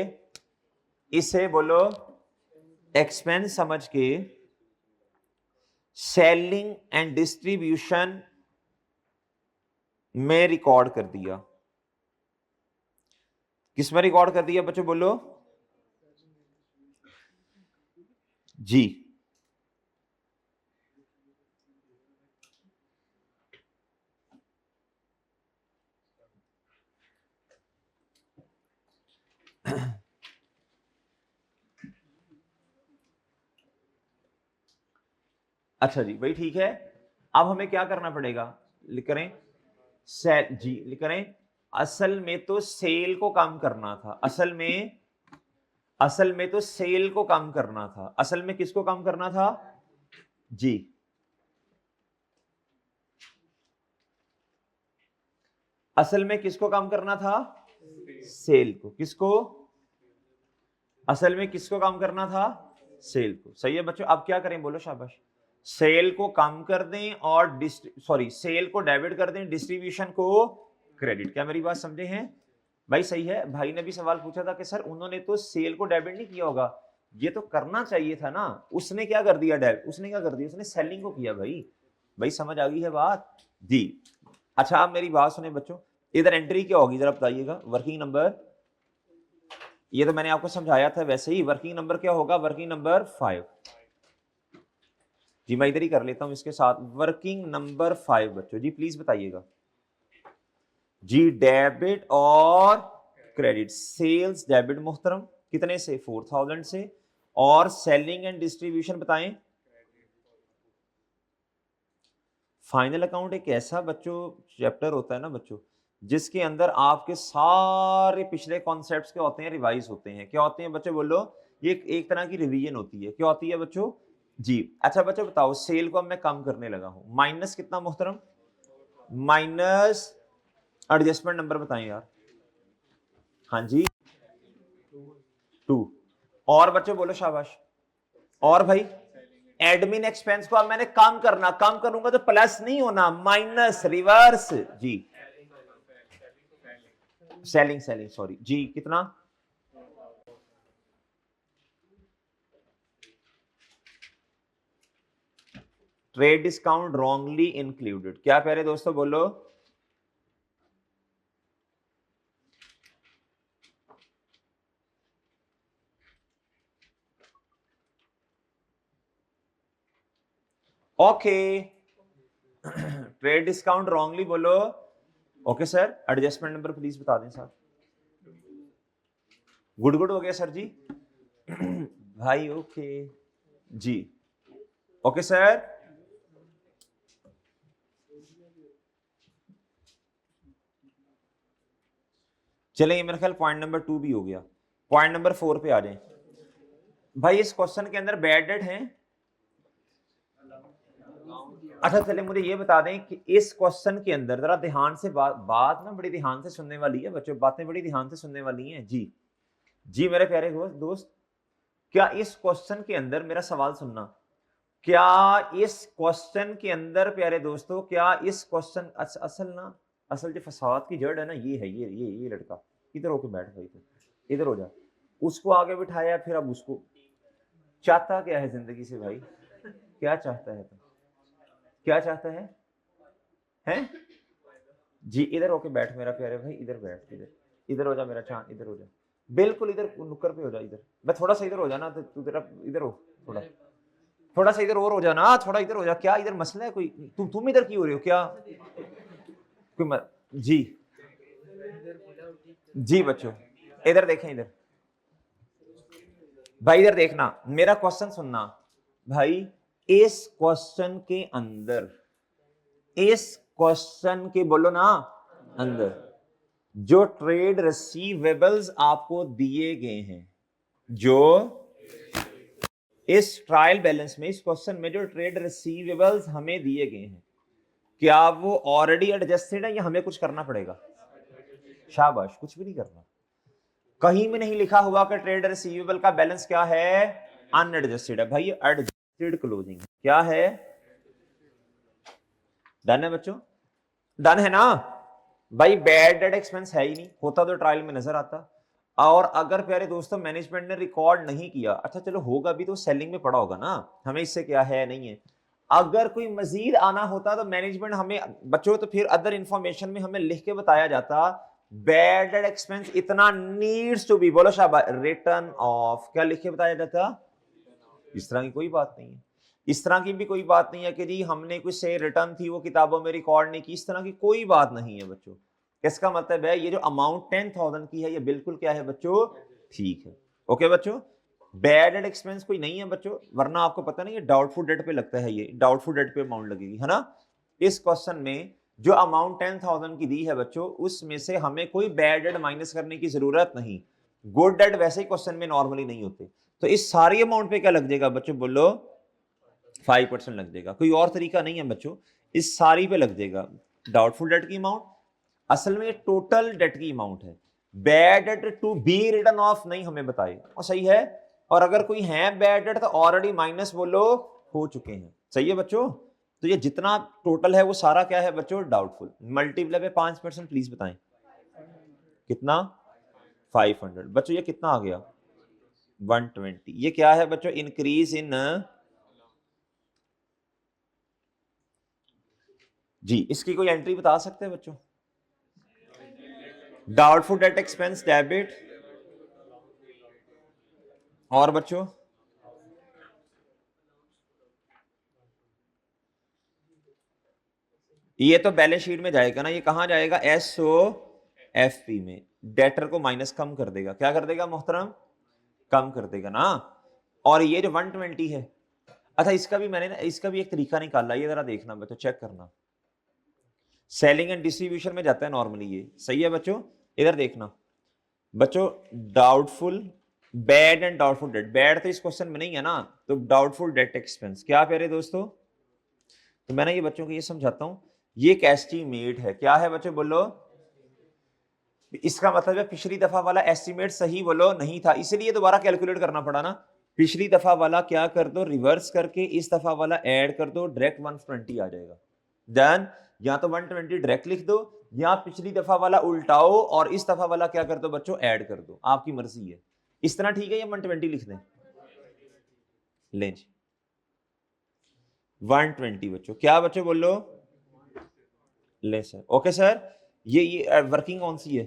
इसे बोलो एक्सपेंस समझ के सेलिंग एंड डिस्ट्रीब्यूशन में रिकॉर्ड कर दिया। किस में रिकॉर्ड कर दिया बच्चों बोलो जी? अच्छा जी भाई ठीक है। अब हमें क्या करना पड़ेगा? लिख करें सेल जी, लिख करें असल में तो सेल को कम करना था, असल में तो सेल को कम करना था। असल में किसको कम करना था जी? असल में किसको कम करना था? सेल को। किसको? असल में किसको कम करना था? सेल को। सही है बच्चों। अब क्या करें बोलो शाबाश? सेल को कम कर दें और सेल को डेबिट कर दें, डिस्ट्रीब्यूशन को क्रेडिट। क्या मेरी बात समझे हैं भाई? सही है। भाई ने भी सवाल पूछा था कि सर उन्होंने तो सेल को डेबिट नहीं किया होगा, ये तो करना चाहिए था ना। उसने क्या कर दिया? डेबिट। उसने क्या कर दिया? उसने सेलिंग को किया। भाई भाई समझ आ गई है बात जी? अच्छा आप मेरी बात सुने बच्चों, इधर एंट्री क्या होगी जरा बताइएगा? वर्किंग नंबर, ये तो मैंने आपको समझाया था वैसे ही। वर्किंग नंबर क्या होगा? वर्किंग नंबर 5 जी। मैं इधर ही कर लेता हूं इसके साथ। वर्किंग नंबर 5 बच्चों जी प्लीज बताइएगा जी। डेबिट और क्रेडिट। सेल्स डेबिट मुहतरम कितने से? 4000 से। और सेलिंग एंड डिस्ट्रीब्यूशन बताएं। फाइनल अकाउंट एक ऐसा बच्चों चैप्टर होता है ना बच्चों, जिसके अंदर आपके सारे पिछले कॉन्सेप्ट्स क्या होते हैं? रिवाइज होते हैं। क्या होते हैं बच्चों बोलो? ये एक तरह की रिवीजन होती है। क्या होती है बच्चों जी? अच्छा बच्चों बताओ, सेल को अब मैं कम करने लगा हूं, माइनस कितना मुहतरम? माइनस एडजस्टमेंट नंबर बताएं यार। हाँ जी 2। और बच्चों बोलो शाबाश। और भाई एडमिन एक्सपेंस को अब मैंने कम करना, कम करूंगा तो प्लस नहीं होना, माइनस रिवर्स जी। सेलिंग सेलिंग सॉरी जी। कितना? Trade discount wrongly included. क्या कह रहे दोस्तों बोलो? ओके ट्रेड डिस्काउंट रॉन्गली बोलो। Okay sir adjustment number please बता दें सर। गुड गुड हो गया सर जी भाई ओके जी। ओके सर चलें, ये मेरा ख्याल पॉइंट नंबर 2 भी हो गया। पॉइंट नंबर 4 पे आ जाएं। भाई इस क्वेश्चन के अंदर बैड डेट है। अच्छा चले मुझे ये बता दें कि इस क्वेश्चन के अंदर जरा ध्यान से बात ना बड़ी ध्यान से सुनने वाली है बच्चों, बातें बड़ी ध्यान से सुनने वाली हैं। जी जी मेरे प्यारे दोस्त, क्या इस क्वेश्चन के अंदर, मेरा सवाल सुनना, क्या इस क्वेश्चन के अंदर प्यारे दोस्तों, क्या इस क्वेश्चन असल जो फसाद की जड़ है ना, ये है, ये लड़का इधर होके बैठ भाई, इधर हो जा, उसको आगे बिठाया, फिर अब उसको चाहता क्या है जिंदगी से भाई, क्या चाहता है तुम, क्या चाहता है हैं? जी इधर होके बैठ मेरा प्यारे भाई, इधर बैठ, इधर हो जा मेरा चांद, इधर हो जा, बिल्कुल इधर नुक्कर पे हो जा, इधर मैं थोड़ा सा इधर हो जाना, तो तू तेरा इधर हो, थोड़ा सा इधर और हो जाना, थोड़ा इधर हो जा, क्या इधर मसला है कोई, तुम इधर क्यों हो रहे हो, क्या कोई जी जी बच्चों इधर देखें, इधर भाई इधर देखना, मेरा क्वेश्चन सुनना भाई। इस क्वेश्चन के अंदर, इस क्वेश्चन के बोलो ना अंदर, जो ट्रेड रिसीवेबल्स आपको दिए गए हैं, जो इस ट्रायल बैलेंस में, इस क्वेश्चन में जो ट्रेड रिसीवेबल्स हमें दिए गए हैं, क्या वो ऑलरेडी एडजस्टेड है या हमें कुछ करना पड़ेगा? शाबाश, कुछ भी नहीं करना। कहीं में नहीं लिखा हुआ कि ट्रेड रिसीवेबल का बैलेंस क्या है, अनएडजस्टेड है। भाई ये एडजस्टेड क्लोजिंग क्या है? डन है बच्चों, डन है ना भाई? बैड डेट एक्सपेंस है ही नहीं, होता तो ट्रायल में नजर आता। और अगर प्यारे दोस्तों मैनेजमेंट ने रिकॉर्ड नहीं किया, अच्छा चलो होगा भी तो सेलिंग में पड़ा होगा ना, हमें इससे क्या है, नहीं है। अगर कोई मजीद आना होता तो मैनेजमेंट हमें बच्चों, तो फिर अदर इंफॉर्मेशन में हमें लिख के बताया जाता, बैड डेट एक्सपेंस इतना नीड्स टू बी, बोलो शाबाश, रिटर्न ऑफ, क्या लिख के बताया जाता? इस तरह की कोई बात नहीं है, इस तरह की भी कोई बात नहीं है कि जी हमने कुछ से रिटर्न थी वो किताबों में रिकॉर्ड नहीं की, इस तरह की कोई बात नहीं है बच्चों। इसका मतलब है ये जो अमाउंट 10,000 की है, ये बिल्कुल क्या है बच्चों, ठीक है। ओके बच्चों, बैड डेट एक्सपेंस कोई नहीं है बच्चों, वरना आपको पता नहीं है डाउटफुल डेट पे लगता है, ये डाउटफुल डेट पे अमाउंट लगेगी, है ना। इस क्वेश्चन में जो अमाउंट 10,000 की दी है बच्चों, उसमें से हमें कोई बैड डेट माइनस करने की जरूरत नहीं। गुड डेट वैसे ही क्वेश्चन में नॉर्मली नहीं होते, तो इस सारी अमाउंट पे क्या लग जाएगा बच्चों, बोलो 5% लग जाएगा। कोई और तरीका नहीं है बच्चों, इस सारी पे लग जाएगा। डाउटफुल डेट की अमाउंट असल में टोटल डेट की अमाउंट है, bad debt to be written off नहीं हमें बताए, और सही है। और अगर कोई है बैड डेट तो ऑलरेडी माइनस बोलो हो चुके हैं, सही है बच्चों। तो ये जितना टोटल है वो सारा क्या है बच्चों, डाउटफुल। मल्टीप्लाई पे 5% प्लीज बताएं, कितना? 500 बच्चों, ये कितना आ गया? 120। ये क्या है बच्चों, इंक्रीज इन, जी इसकी कोई एंट्री बता सकते हैं बच्चों? डाउटफुल डेट एक्सपेंस डेबिट, और बच्चों ये तो बैलेंस शीट में जाएगा ना, ये कहां जाएगा, SOFP में। डेटर को माइनस कम कर देगा, क्या कर देगा मोहतरम, कम कर देगा ना। और ये जो 120 है, अच्छा इसका भी मैंने ना, इसका भी एक तरीका निकाला, ये जरा देखना बच्चों, चेक करना। सेलिंग एंड डिस्ट्रीब्यूशन में जाता है नॉर्मली ये, सही है बच्चों। इधर देखना बच्चों, doubtful, bad and doubtful debt, bad तो इस क्वेश्चन में नहीं है ना, तो डाउटफुल डेट एक्सपेंस क्या प्यारे दोस्तों, तो मैंने ये बच्चों को ये समझाता हूं, ये एक एस्टीमेट है, क्या है बच्चों बोलो, इसका मतलब है पिछली दफा वाला एस्टीमेट सही बोलो नहीं था, इसलिए दोबारा कैलकुलेट करना पड़ा ना। पिछली दफा वाला क्या कर दो, रिवर्स करके इस दफा वाला ऐड कर दो, डायरेक्ट 120 आ जाएगा। देन या तो 120 डायरेक्ट लिख दो, या पिछली दफा वाला उल्टाओ और इस दफा वाला क्या कर दो बच्चों, ऐड कर दो, आपकी मर्जी है। इस तरह ठीक है, या 120 लिख दें, लें 120 बच्चों, क्या बच्चों बोलो, ले सर, ओके सर। ये वर्किंग कौन सी है,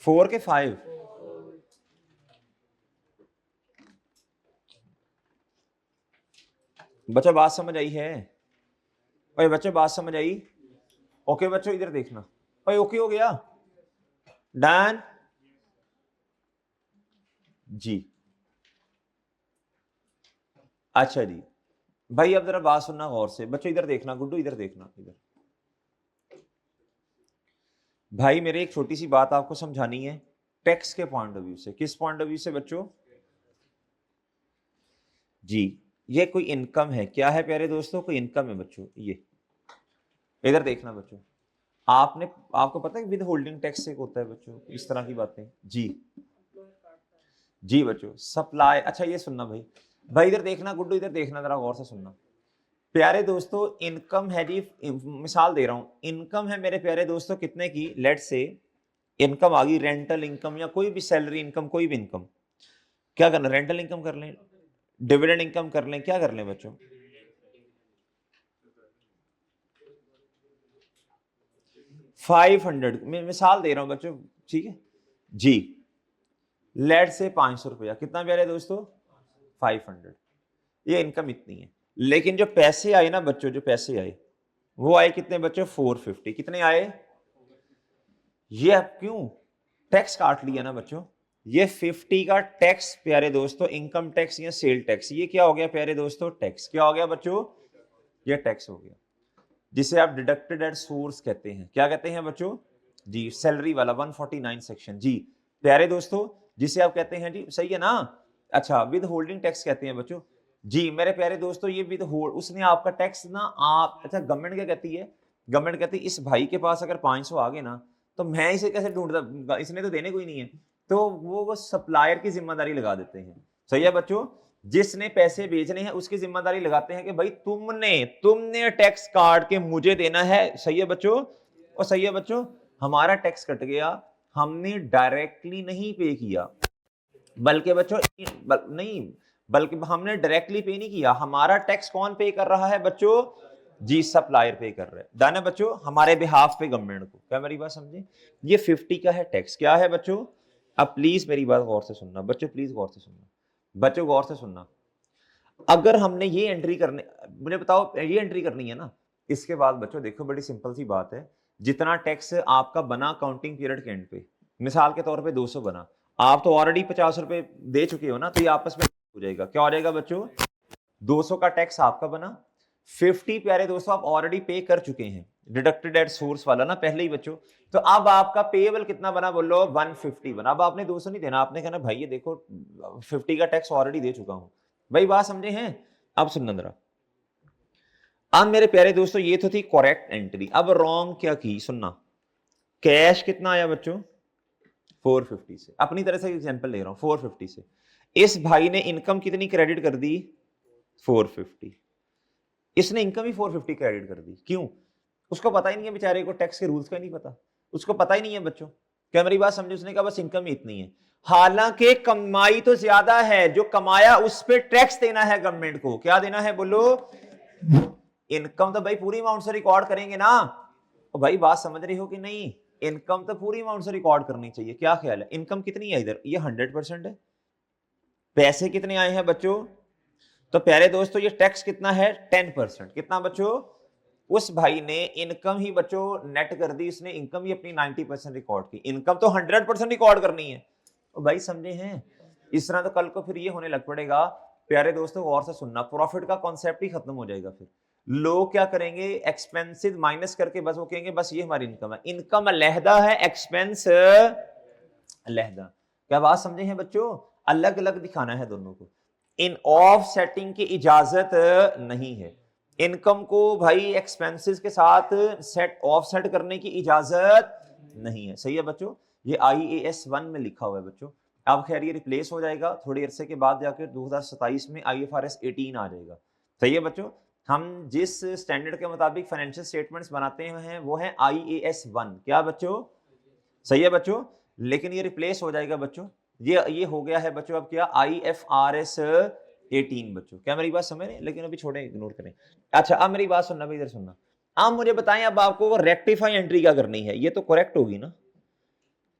4 के 5? बच्चों बात समझ आई है? ओए बच्चों बात समझ आई? ओके बच्चों इधर देखना, ओए ओके हो गया, डन जी। अच्छा जी भाई, अब जरा बात सुनना गौर से बच्चों, इधर देखना, गुड्डू इधर देखना, इधर भाई मेरे एक छोटी सी बात आपको समझानी है टैक्स के पॉइंट ऑफ व्यू से। किस पॉइंट ऑफ व्यू से बच्चों? जी, ये कोई इनकम है, क्या है प्यारे दोस्तों? कोई इनकम है बच्चों। ये इधर देखना बच्चों, आपको पता है विद होल्डिंग टैक्स से होता है बच्चों इस तरह की बातें। जी जी बच्चों, सप्लाई। अच्छा ये सुनना भाई, भाई इधर देखना गुड्डू, इधर देखना, जरा गौर से सुनना प्यारे दोस्तों। इनकम है जी, मिसाल दे रहा हूं, इनकम है मेरे प्यारे दोस्तों कितने की, लेट से इनकम आ गई रेंटल इनकम या कोई भी सैलरी इनकम, कोई भी इनकम। क्या करना, रेंटल इनकम कर लें, डिविडेंड इनकम कर लें, क्या कर लें बच्चों? 500, मैं मिसाल दे रहा हूं बच्चों, ठीक है जी। लेट से 500 रुपया, कितना प्यारे दोस्तों? 500। ये इनकम इतनी है, लेकिन जो पैसे आए ना बच्चों, जो पैसे आए वो आए कितने बच्चों? 450। कितने आए? ये अब क्यों टैक्स काट लिया ना बच्चों, ये 50 का टैक्स प्यारे दोस्तों, इनकम टैक्स या सेल टैक्स, ये क्या हो गया प्यारे दोस्तों? टैक्स। क्या हो गया बच्चों? ये टैक्स हो गया, जिसे आप डिडक्टेड एट सोर्स कहते हैं। क्या कहते हैं बच्चों? जी, सैलरी वाला 149 सेक्शन। जी प्यारे दोस्तों, जिसे आप कहते हैं, जी सही है ना? अच्छा, विद होल्डिंग टैक्स कहते हैं बच्चों। जी मेरे प्यारे दोस्तों, ये विद होल्ड, उसने आपका टैक्स ना, आप, अच्छा गवर्नमेंट क्या कहती है? गवर्नमेंट कहती है इस भाई के पास अगर 500 आ गए ना, तो मैं इसे कैसे ढूंढता, इसने तो देने कोई नहीं है, तो वो सप्लायर की जिम्मेदारी लगा देते हैं। सही है बच्चों, जिसने पैसे भेजने हैं उसकी जिम्मेदारी लगाते हैं कि भाई तुमने टैक्स काट के मुझे देना है। सही है बच्चों? और सही है बच्चों, हमारा टैक्स कट गया, हमने डायरेक्टली नहीं पे किया, बल्कि बच्चों नहीं, बल्कि हमने डायरेक्टली पे नहीं किया, हमारा टैक्स कौन पे कर रहा है बच्चों? जी सप्लायर पे कर रहा है, डन है बच्चों, हमारे बिहाफ पे गवर्नमेंट को। क्या मेरी बात समझे? ये 50 का है टैक्स। क्या है बच्चों? अब प्लीज मेरी बात गौर से सुनना बच्चों, प्लीज गौर से सुनना बच्चों, गौर से सुनना। अगर हमने ये एंट्री करने, मुझे बताओ ये एंट्री करनी है ना, इसके बाद बच्चों देखो बड़ी सिंपल सी बात है, जितना टैक्स आपका बना काउंटिंग पीरियड के एंड पे, मिसाल के तौर पे 200 बना, आप तो ऑलरेडी 50 रुपए दे चुके हो ना, तो ये आपस में हो जाएगा। क्या हो जाएगा बच्चों? 200 का टैक्स आपका बना, 50 प्यारे दोस्तों आप ऑलरेडी पे कर चुके हैं, डिडक्टेड एट सोर्स वाला ना पहले ही बच्चों, तो अब आपका पेएबल कितना बना बोलो? 150 बना। अब आपने 200 नहीं देना, आपने कहना भाई ये देखो 50 का टैक्स ऑलरेडी दे चुका हूं। भाई बात समझे हैं? अब सुनना जरा, अब मेरे प्यारे दोस्तों ये तो थी करेक्ट एंट्री। अब रॉन्ग क्या की, सुनना। कैश कितना आया बच्चों? 450 से, अपनी तरह से एग्जांपल ले रहा हूं, 450 से इस भाई ने इनकम कितनी क्रेडिट कर दी? 450। इसने इनकम ही 450 क्रेडिट कर दी। क्यों? उसको पता ही नहीं है बेचारे को, टैक्स के रूल्स का ही नहीं पता, उसको पता ही नहीं है बच्चों। क्या मेरी बात समझे? उसने कहा बस इनकम ही इतनी है, हालांकि कमाई तो ज्यादा है, जो कमाया उस पर टैक्स देना है गवर्नमेंट को। क्या देना है बोलो? इनकम तो भाई पूरी अमाउंट से रिकॉर्ड करेंगे ना। तो भाई बात समझ रही हो कि नहीं? इनकम तो पूरी अमाउंट से रिकॉर्ड करनी चाहिए। क्या ख्याल है, इनकम कितनी है इधर? ये 100% है। पैसे कितने आए हैं बच्चों? तो प्यारे दोस्तों ये टैक्स कितना है? 10%। कितना बच्चों? उस भाई ने इनकम ही बच्चों नेट कर दी, उसने इनकम ही अपनी 90% रिकॉर्ड की, इनकम तो 100% रिकॉर्ड करनी है। तो भाई समझे हैं? इस तरह तो कल को फिर ये होने लग पड़ेगा प्यारे दोस्तों, गौर से सुनना, प्रॉफिट का कॉन्सेप्ट ही खत्म हो जाएगा। फिर लोग क्या करेंगे, एक्सपेंसिव माइनस करके बस वो कहेंगे बस ये हमारी इनकम है। इनकम अलहदा है, एक्सपेंस अलहदा। क्या बात समझे हैं बच्चों? अलग अलग दिखाना है दोनों को। इन ऑफ सेटिंग की इजाजत नहीं है, इनकम को भाई एक्सपेंसेस के साथ सेट ऑफ सेट करने की इजाजत नहीं है। सही है बच्चों? ये IAS 1 में लिखा हुआ है बच्चों। अब खैर ये रिप्लेस हो जाएगा थोड़ी अरसे के बाद, जाकर 2027 में IFRS 18 आ जाएगा। सही है बच्चों? हम जिस स्टैंडर्ड के मुताबिक फाइनेंशियल स्टेटमेंट्स बनाते हैं वो है IAS 1। क्या बच्चों? सही है बच्चों? लेकिन ये रिप्लेस हो जाएगा बच्चों, ये हो गया है बच्चों अब क्या, IFRS 18 बच्चों। क्या मेरी बात समझ रहे हैं? लेकिन अभी छोड़े, इग्नोर करें। अच्छा अब मेरी बात सुनना भाई, इधर सुनना। आप मुझे बताएं अब आपको वो रेक्टिफाई एंट्री क्या करनी है? ये तो करेक्ट होगी ना,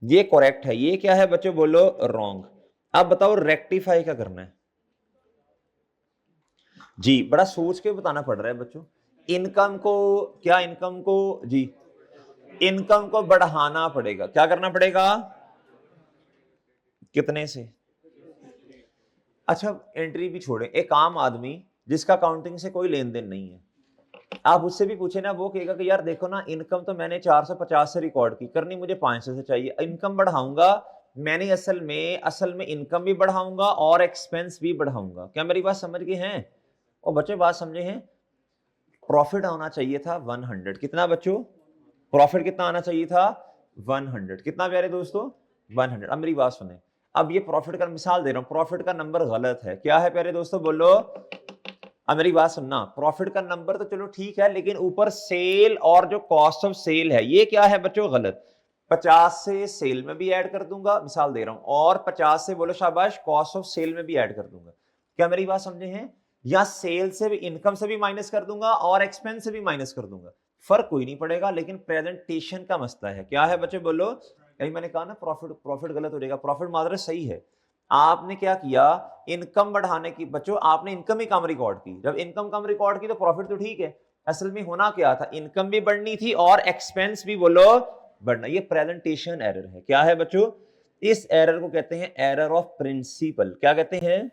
ये करेक्ट है, ये क्या है बच्चों बोलो? रॉन्ग। अब बताओ रेक्टिफाई क्या करना है? जी बड़ा सोच के बताना पड़ रहा है बच्चों। इनकम को क्या, इनकम को जी, इनकम को बढ़ाना पड़ेगा। क्या करना पड़ेगा? कितने से? अच्छा एंट्री भी छोड़े, एक आम आदमी जिसका काउंटिंग से कोई लेन देन नहीं है, आप उससे भी पूछे ना, वो कहेगा कि यार देखो ना, इनकम तो मैंने 450 से रिकॉर्ड की, करनी मुझे 500 से चाहिए, इनकम बढ़ाऊंगा मैंने, असल में इनकम भी बढ़ाऊंगा और एक्सपेंस भी बढ़ाऊंगा। क्या मेरी बात समझ गए हैं? और बच्चे बात समझे हैं? प्रॉफिट आना चाहिए था 100, कितना बच्चों? प्रॉफिट कितना आना चाहिए था? 100, कितना प्यारे दोस्तों? 100। अब मेरी बात सुने, अब ये प्रॉफिट का मिसाल दे रहा हूं, प्रॉफिट का नंबर गलत है, क्या है प्यारे दोस्तों बोलो? अब मेरी बात सुनना, प्रॉफिट का नंबर तो चलो ठीक है, लेकिन ऊपर सेल और जो कॉस्ट ऑफ सेल है ये क्या है बच्चों? गलत। 50 से सेल में भी ऐड कर दूंगा, मिसाल दे रहा हूं, और 50 से बोलो शाबाश कॉस्ट ऑफ सेल में भी ऐड कर दूंगा। क्या मेरी बात समझे हैं? या सेल से भी, इनकम से भी माइनस कर दूंगा और एक्सपेंस से भी माइनस कर दूंगा, फर्क कोई नहीं पड़ेगा, लेकिन प्रेजेंटेशन का मसला है। क्या है बच्चे बोलो? यही मैंने कहा ना, प्रॉफिट गलत हो जाएगा, प्रॉफिट मात्र सही है। आपने क्या किया, इनकम बढ़ाने की, बच्चों आपने इनकम ही कम रिकॉर्ड की, जब इनकम कम रिकॉर्ड की तो प्रॉफिट तो ठीक है, असल में होना क्या था, इनकम भी बढ़नी थी और एक्सपेंस भी बोलो बढ़ना। ये प्रेजेंटेशन एरर है। क्या है बच्चों? इस एरर को कहते हैं एरर ऑफ प्रिंसिपल। क्या कहते हैं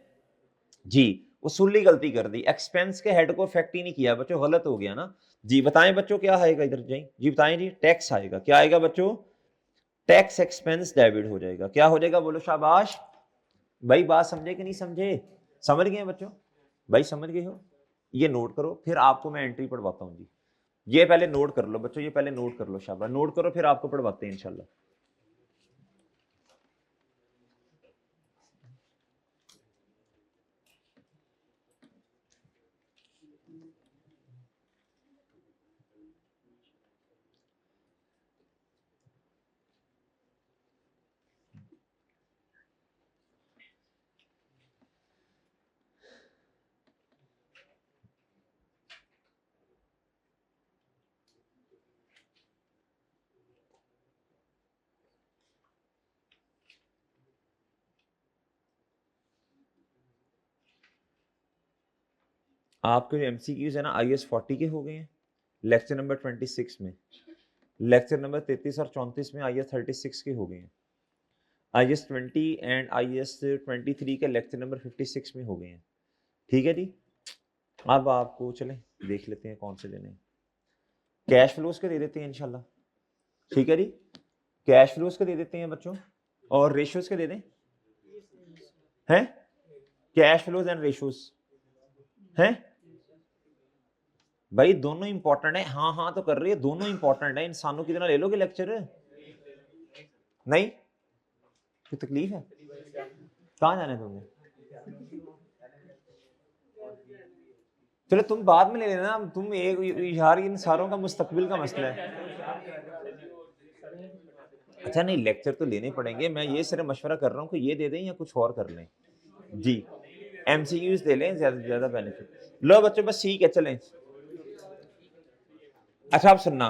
जी? उसूली गलती कर दी, एक्सपेंस के हेड को इफेक्ट ही नहीं किया बच्चों, गलत हो गया ना जी। बताएं बच्चों क्या आएगा इधर जी बताएं जी। टैक्स आएगा, क्या आएगा बच्चों? टैक्स एक्सपेंस डेबिट हो जाएगा। क्या हो जाएगा बोलो शाबाश? भाई बात समझे कि नहीं समझे? समझ गए बच्चों? भाई समझ गए हो? ये नोट करो, फिर आपको मैं एंट्री पढ़वाता हूं जी। ये पहले नोट कर लो बच्चों, ये पहले नोट कर लो, शाबाश नोट करो, फिर आपको पढ़वाते हैं इंशाल्लाह। आपके जो एमसीक्यूज है ना IAS 40 के हो गए हैं लेक्चर नंबर 26 में, लेक्चर नंबर 33 और 34 में IAS 36 के हो गए हैं, IAS 20 एंड IAS 23 के लेक्चर नंबर 56 में हो गए हैं। ठीक है जी। अब आपको चलें देख लेते हैं कौन से देने। कैश फ्लोज के दे देते हैं इंशाल्लाह। ठीक है जी, कैश फ्लोज के दे देते हैं बच्चों, और रेशियोज के दे दें हैं? कैश फ्लोज एंड रेशियोज हैं भाई, दोनों इंपॉर्टेंट है। हाँ हाँ तो कर रही है, दोनों इंपॉर्टेंट है। इंसानों की तरह ले लोगे लेक्चर? नहीं, कोई तकलीफ है? कहाँ जाने दोगे? चलो तुम बाद में ले लेना, तुम एक यार इन सारों का मुस्तकबिल का मसला है। अच्छा नहीं, लेक्चर तो लेने पड़ेंगे, मैं ये सिर्फ मशवरा कर रहा हूँ कि ये दे दें या कुछ और कर लें जी। एमसीक्यूज दे लें, ज्यादा से ज्यादा बेनिफिट। लो बच्चों बस ठीक है, चलें। अच्छा आप सुनना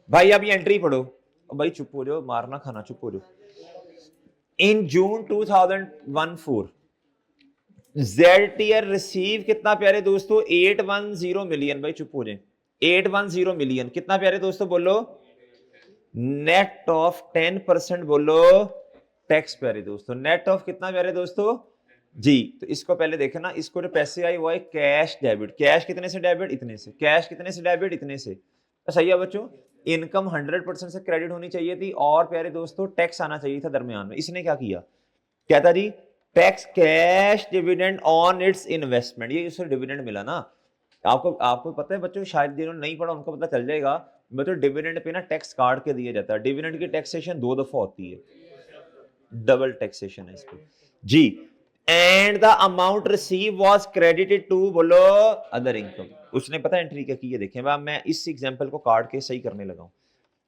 भाई, अब ये एंट्री पढ़ो। भाई चुप हो जाओ, मारना खाना, चुप हो जाओ। इन जून 2014 ZTL रिसीव कितना प्यारे दोस्तों? 810 मिलियन। भाई चुप हो जाए। 810 मिलियन कितना प्यारे दोस्तों बोलो? नेट ऑफ 10% बोलो टैक्स प्यारे दोस्तों। नेट ऑफ कितना प्यारे दोस्तों जी? तो इसको पहले देखे ना, इसको जो पैसे आए वो है कैश डेबिट। कैश कितने से डेबिट? इतने से। कैश कितने से डेबिट? इतने से। तो सही है बच्चों, इनकम 100% से क्रेडिट होनी चाहिए थी, और प्यारे दोस्तों टैक्स आना चाहिए था दरमियान में। इसने क्या किया? क्या था जी? Tax cash dividend on its investment. ये उससे डिविडेंड मिला ना आपको। आपको पता है बच्चों, शायद जिन्होंने नहीं पढ़ा उनको पता चल जाएगा बच्चों, डिविडेंड पे ना टैक्स काट के दिया जाता है। डिविडेंड की टैक्सेशन 2 दफा होती है, डबल टैक्सेशन है इस पे जी। And the amount receive was credited to बोलो अदर इनकम। उसने पता एंट्री क्या की है? देखें मैं इस एग्जांपल को काट के सही करने लगा हूं।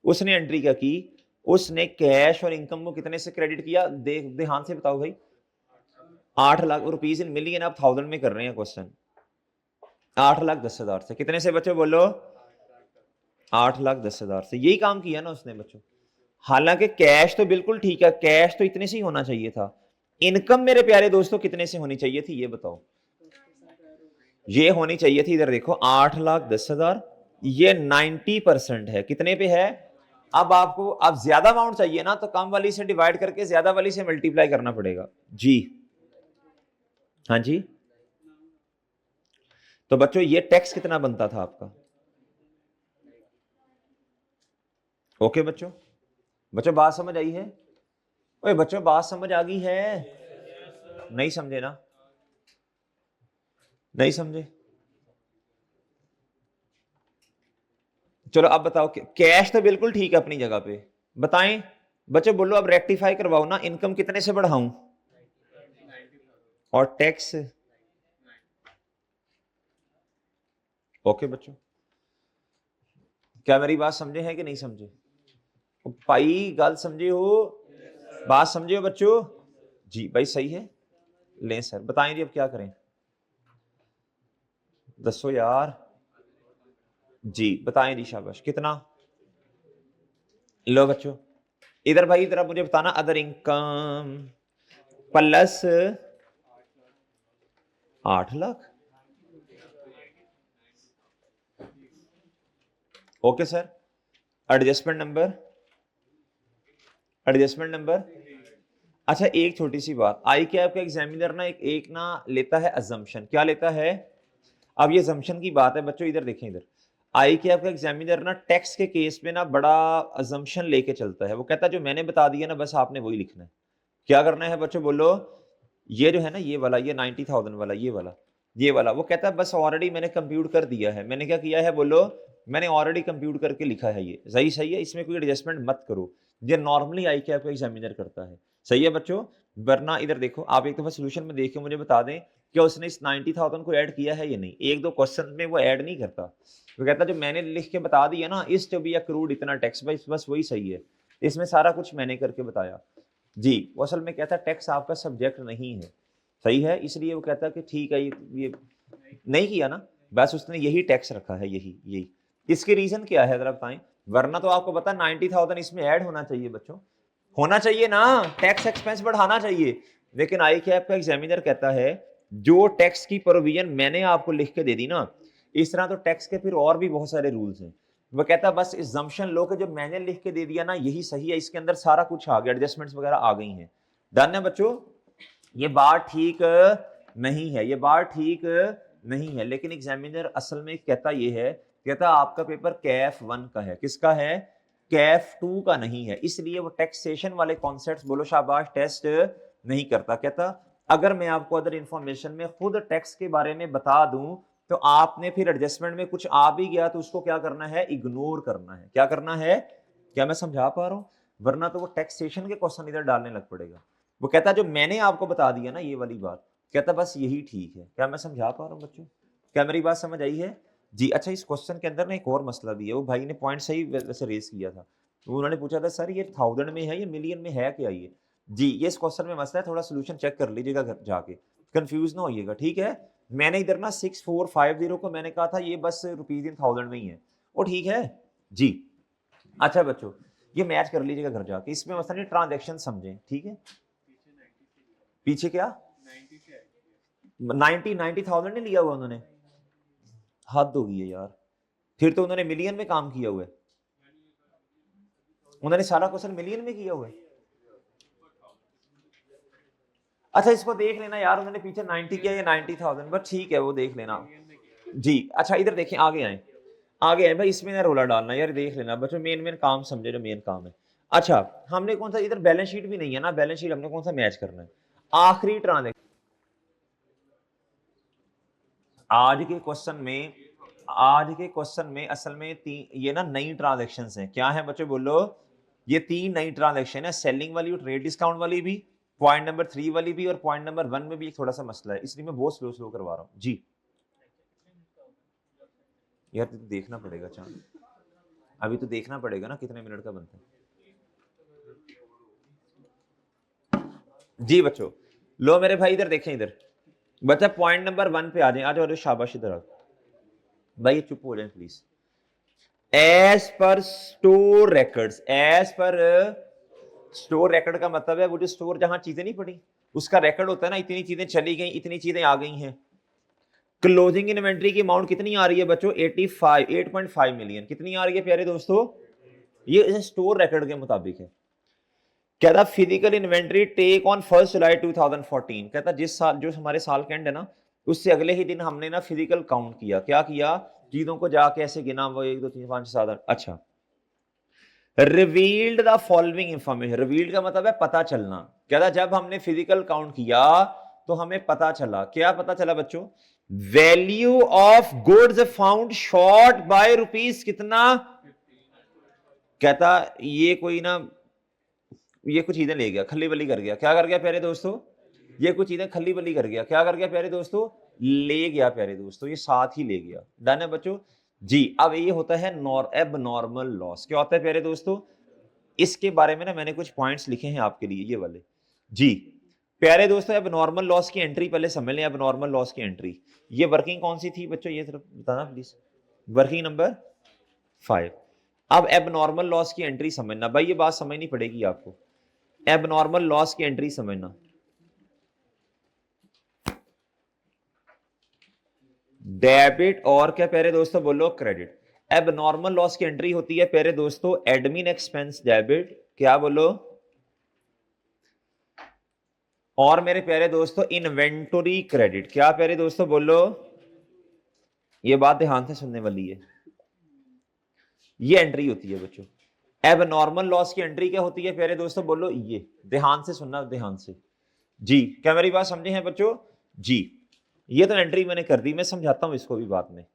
उसने एंट्री क्या की? उसने कैश और इनकम को कितने से क्रेडिट किया? ध्यान से बताओ भाई। 8 लाख रुपीज इन मिलियन, आप थाउजेंड में कर रहे हैं क्वेश्चन। 8,10,000 से। कितने से बच्चों बोलो? 8,10,000 से। यही काम किया ना उसने बच्चों। हालांकि कैश तो बिल्कुल ठीक है, कैश तो इतने से ही होना चाहिए था। इनकम मेरे प्यारे दोस्तों कितने से होनी चाहिए थी ये बताओ? ये होनी चाहिए थी, इधर देखो 8,10,000, ये 90% है। कितने पे है? अब आपको अब ज्यादा अमाउंट चाहिए ना, तो कम वाली से डिवाइड करके ज्यादा वाली से मल्टीप्लाई करना पड़ेगा जी। हाँ जी, तो बच्चों ये टैक्स कितना बनता था आपका? ओके बच्चों, बच्चों बात समझ आई है? ओए बच्चों बात समझ आ गई है? नहीं समझे ना? नहीं समझे? चलो अब बताओ, कैश तो बिल्कुल ठीक है अपनी जगह पे, बताएं बच्चों, बोलो अब रेक्टिफाई करवाओ ना, इनकम कितने से बढ़ाऊं और टैक्स? ओके बच्चों, क्या मेरी बात समझे है कि नहीं समझे? भाई गल समझे हो? बात समझे हो बच्चों? जी भाई सही है। लें सर, बताएं जी अब क्या करें, दसो यार। जी बताएं जी, शाबाश, कितना? लो बच्चों, इधर भाई इधर मुझे बताना, other income plus 8 lakh. Okay sir, adjustment number, adjustment number. अच्छा एक छोटी सी बात, आई क्या आपका एग्जामिनर ना एक ना लेता है अजम्पशन, क्या लेता है? अब ये अजम्पशन की बात है बच्चों, इधर देखें, इधर आई क्या आपका एग्जामिनर ना टैक्स के केस में ना बड़ा अजम्पशन लेके चलता है, वो कहता है जो मैंने बता दिया ना बस आपने वही लिखना है। क्या करना है बच्चों बोलो? ये जो है ना ये वाला, ये 90,000 वाला, ये वाला वो कहता है बस ऑलरेडी मैंने कंप्यूट कर दिया है। मैंने क्या किया है बोलो? मैंने ऑलरेडी कंप्यूट करके लिखा है, ये सही सही है, इसमें कोई एडजस्टमेंट मत करो। ये नॉर्मली आई क्या आपका एग्जामिनर करता है, सही है बच्चों? वरना इधर देखो, आप एक दफा सोल्यूशन में देख के मुझे बता दें क्या उसने इस 90,000 को ऐड किया है या नहीं। एक दो क्वेश्चन में वो ऐड नहीं करता, वो कहता जो मैंने लिख के बता दिया ना, इस टू बी अक्रूड इतना टैक्स, बस वही सही है, इसमें सारा कुछ मैंने करके बताया। जी वो असल में कहता है टैक्स आपका सब्जेक्ट नहीं है, सही है, इसलिए वो कहता है कि ठीक है ये नहीं किया ना, बस उसने यही टैक्स रखा है, यही यही। इसके रीजन क्या है जरा बताएं, वरना तो आपको पता 90,000 इसमें ऐड होना चाहिए बच्चों, होना चाहिए ना, टैक्स एक्सपेंस बढ़ाना चाहिए। लेकिन आई कैप का एग्जामिनर कहता है जो टैक्स की प्रोविजन मैंने आपको लिख के दे दी ना, इस तरह तो टैक्स के फिर और भी बहुत सारे रूल्स हैं। वो कहता है बस एग्जम्पशन लो कि जो मैंने लिख के दे दिया ना यही सही है, इसके अंदर सारा कुछ आ गया, एडजस्टमेंट्स वगैरह आ गई हैं। डन है बच्चों? ये बात ठीक नहीं है, ये बात ठीक नहीं है, लेकिन एग्जामिनर असल में कहता ये है, कहता आपका पेपर कैफ 1 का है, किसका है? कैफ 2 का नहीं है, इसलिए वो टैक्सेशन वाले कॉन्सेप्ट्स बोलो शाबाश टेस्ट नहीं करता। कहता अगर मैं आपको अदर इंफॉर्मेशन में खुद टैक्स के बारे में बता दूं तो आपने फिर एडजस्टमेंट में कुछ आ भी गया तो उसको क्या करना है? इग्नोर करना है। क्या करना है? क्या मैं समझा पा रहा हूं? वरना तो वो टैक्सेशन के क्वेश्चन इधर डालने लग पड़ेगा। वो कहता जो मैंने आपको बता दिया ना ये वाली बात, कहता बस यही ठीक है। क्या मैं समझा पा रहा हूँ बच्चों? क्या मेरी बात समझ आई है? जी अच्छा, इस क्वेश्चन के अंदर ना एक और मसला भी है, वो भाई ने पॉइंट सही वैसे रेस किया था, तो उन्होंने पूछा था सर ये 1000 में है या मिलियन में है क्या ये? जी ये इस क्वेश्चन में मसला है, थोड़ा सोल्यूशन चेक कर लीजिएगा घर जाके, कंफ्यूज ना होइएगा, ठीक है? मैंने इधर ना 6450 को मैंने कहा था ये बस रुपीज इन 1000 में ही है, वो ठीक है जी। अच्छा बच्चों ये मैच कर लीजिएगा घर जाके, इसमें मसला नहीं, ट्रांजेक्शन समझें, ठीक है? पीछे क्या 90,000 नहीं लिया हुआ उन्होंने? हद हो गई है यार, फिर तो उन्होंने मिलियन में काम किया हुआ है, उन्होंने सारा क्वेश्चन मिलियन में किया हुआ है। अच्छा इसको देख लेना यार, उन्होंने पीछे 90 किया या 90,000, बट ठीक है वो देख लेना जी। अच्छा इधर देखें, आगे आए, आगे आए भाई, इसमें ना रोला डालना यार, देख लेना बच्चों, मेन मेन काम समझे जो मेन काम है। अच्छा हमने कौन सा, इधर बैलेंस शीट भी नहीं है ना, बैलेंस शीट हमने कौन सा मैच करना है? आखिरी ट्रांजेक्शन आज के क्वेश्चन में, आज के क्वेश्चन में असल में ये ना नई ट्रांजेक्शन हैं, क्या है बच्चों बोलो? ये 3 नई ट्रांजेक्शन है, सेलिंग वाली और ट्रेड डिस्काउंट वाली भी, पॉइंट नंबर 3 वाली भी, और पॉइंट नंबर 1 में भी एक थोड़ा सा मसला है, इसलिए मैं बहुत स्लो स्लो करवा रहा हूँ जी। यार तो देखना पड़ेगा चांद, अभी तो देखना पड़ेगा ना कितने मिनट का बनता है जी बच्चों। लो मेरे भाई इधर देखें, इधर बच्चा पॉइंट नंबर 1 पे आ जाए, आ जाओ शाबाश इधर आओ भाई, चुप हो जाए please. As per store records, as per store record का मतलब है वो जो स्टोर जहां चीजें नहीं पड़ी उसका रिकॉर्ड होता है ना, इतनी चीजें चली गई, इतनी चीजें आ गई हैं। क्लोजिंग इन्वेंट्री की अमाउंट कितनी आ रही है बच्चों? 8.5 मिलियन, कितनी आ रही है प्यारे दोस्तों? ये स्टोर रिकॉर्ड के मुताबिक है। कहता फिजिकल इन्वेंट्री टेक ऑन 1 जुलाई 2014, कहता जिस साल जो हमारे साल का एंड है ना उससे अगले ही दिन हमने ना फिजिकल काउंट किया, क्या किया? चीजों को जाके ऐसे गिना, वो 1 2 3 5 6 7 8। अच्छा revealed the following information, revealed का मतलब है पता चलना। कहता जब हमने फिजिकल काउंट किया तो हमें पता चला, क्या पता चला बच्चों? Value of goods found short by rupees कितना। कहता ये कोई ना, ये कुछ चीजें ले गया, खल्ली बल्ली कर गया। क्या कर गया प्यारे दोस्तों? ये कुछ चीजें खल्ली बल्ली कर गया। क्या कर गया प्यारे दोस्तों? ले गया प्यारे दोस्तों, ये साथ ही ले गया। डन है बच्चों जी। अब ये होता है एबनॉर्मल लॉस। क्या होता है प्यारे दोस्तों? इसके बारे में ना मैंने कुछ पॉइंट्स लिखे हैं आपके लिए, ये वाले जी। प्यारे दोस्तों एबनॉर्मल लॉस की एंट्री पहले समझ लें। एबनॉर्मल लॉस की एंट्री, ये वर्किंग कौन सी थी बच्चों? ये सिर्फ बताना प्लीज। Working number 5। अब एबनॉर्मल लॉस की एंट्री समझना भाई, ये बात समझनी पड़ेगी आपको। एबनॉर्मल लॉस की एंट्री समझना, डेबिट और क्या प्यारे दोस्तों बोलो? क्रेडिट। एबनॉर्मल लॉस की एंट्री होती है प्यारे दोस्तों एडमिन एक्सपेंस डेबिट, क्या बोलो? और मेरे प्यारे दोस्तों इन्वेंटरी क्रेडिट, क्या प्यारे दोस्तों बोलो? ये बात ध्यान से सुनने वाली है। ये एंट्री होती है बच्चों। एबनॉर्मल लॉस की एंट्री क्या होती है प्यारे दोस्तों बोलो? ये ध्यान से सुनना, ध्यान से जी। क्या मेरी बात समझे हैं बच्चों जी? ये तो एंट्री मैंने कर दी, मैं समझाता हूं इसको भी बाद में।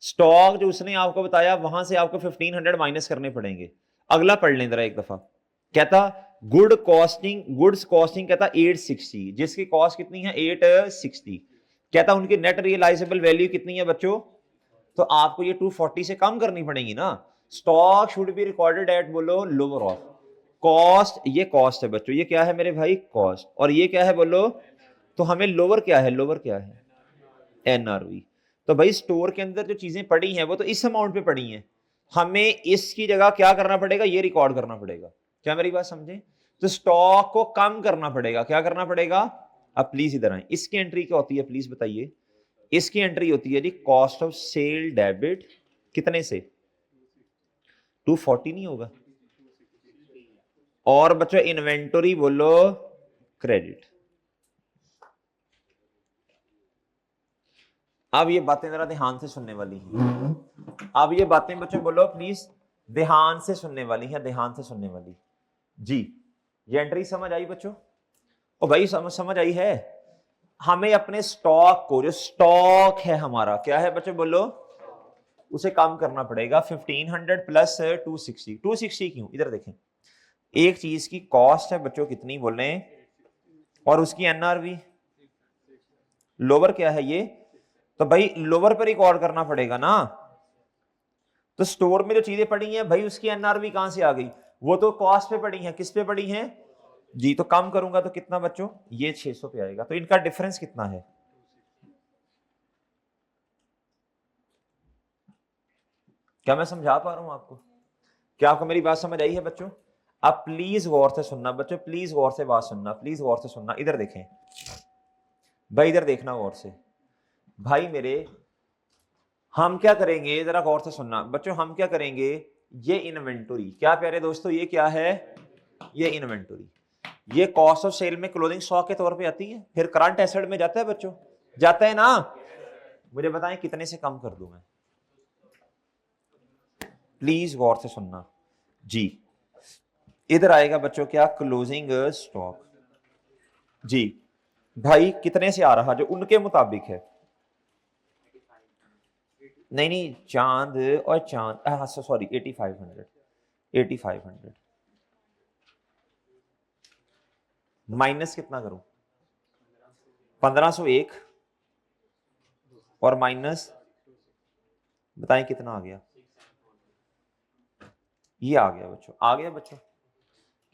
स्टॉक जो उसने आपको बताया वहां से आपको 1500 माइनस करने पड़ेंगे। अगला पढ़ लें जरा एक दफा। कहता गुड्स कॉस्टिंग कहता 860, जिसकी कॉस्ट कितनी है? 860। कहता उनकी नेट रियलाइजेबल वैल्यू कितनी है बच्चों? तो आपको ये 240 से कम करनी पड़ेगी ना। Stock should be recorded at बोलो लोअर ऑफ कॉस्ट। ये कॉस्ट है बच्चों, ये क्या है मेरे भाई? कॉस्ट। और ये क्या है बोलो? तो हमें लोअर क्या है? लोअर क्या है? एनआरवी। तो भाई स्टोर के अंदर जो चीजें पड़ी हैं वो तो इस अमाउंट पे पड़ी हैं, हमें इसकी जगह क्या करना पड़ेगा? ये रिकॉर्ड करना पड़ेगा। क्या मेरी बात समझे? तो स्टॉक को कम करना पड़ेगा। क्या करना पड़ेगा? अब प्लीज इधर आए। इसकी एंट्री क्या होती है प्लीज बताइए? इसकी एंट्री होती है जी कॉस्ट ऑफ सेल डेबिट, कितने से? 240 नहीं होगा? और बच्चों इन्वेंटरी बोलो क्रेडिट। अब ये बातें जरा ध्यान से सुनने वाली हैं। अब ये बातें बच्चों बोलो प्लीज ध्यान से सुनने वाली है, ध्यान से सुनने वाली जी। ये एंट्री समझ आई बच्चों? ओ भाई समझ आई है। हमें अपने स्टॉक को, जो स्टॉक है हमारा, क्या है बच्चों बोलो? उसे कम करना पड़ेगा। 1500 प्लस 260। 260 क्यों? इधर देखें, एक चीज की कॉस्ट है बच्चों कितनी बोले, और उसकी एनआरवी लोअर क्या है ये? तो भाई लोअर पर रिकॉर्ड करना पड़ेगा ना। तो स्टोर में जो चीजें पड़ी हैं भाई उसकी एनआरवी कहां से आ गई? वो तो कॉस्ट पे पड़ी है। किस पे पड़ी है जी? तो कम करूंगा तो कितना बच्चों? ये 600 पे आएगा। तो इनका डिफरेंस कितना है? क्या मैं समझा पा रहा हूं आपको? क्या आपको मेरी बात समझ आई है बच्चों? अब प्लीज गौर से सुनना बच्चों, प्लीज गौर से बात सुनना, प्लीज गौर से सुनना। इधर देखें भाई, इधर देखना गौर से भाई मेरे। हम क्या करेंगे जरा गौर से सुनना बच्चों, हम क्या करेंगे? ये इन्वेंटरी, क्या प्यारे दोस्तों ये क्या है? ये इन्वेंटरी। ये कॉस्ट ऑफ सेल में क्लोजिंग स्टॉक के तौर पे आती है, फिर करंट एसेट में जाता है बच्चों, जाता है ना। मुझे बताएं कितने से कम कर दूं मैं? प्लीज गौर से सुनना जी। इधर आएगा बच्चों क्या? क्लोजिंग स्टॉक जी। भाई कितने से आ रहा? जो उनके मुताबिक है। नहीं नहीं, चांद और चांद, सॉरी 8500। 8500 माइनस कितना करूं? 1501 और माइनस बताएं कितना आ गया? ये आ गया बच्चों, आ गया बच्चों।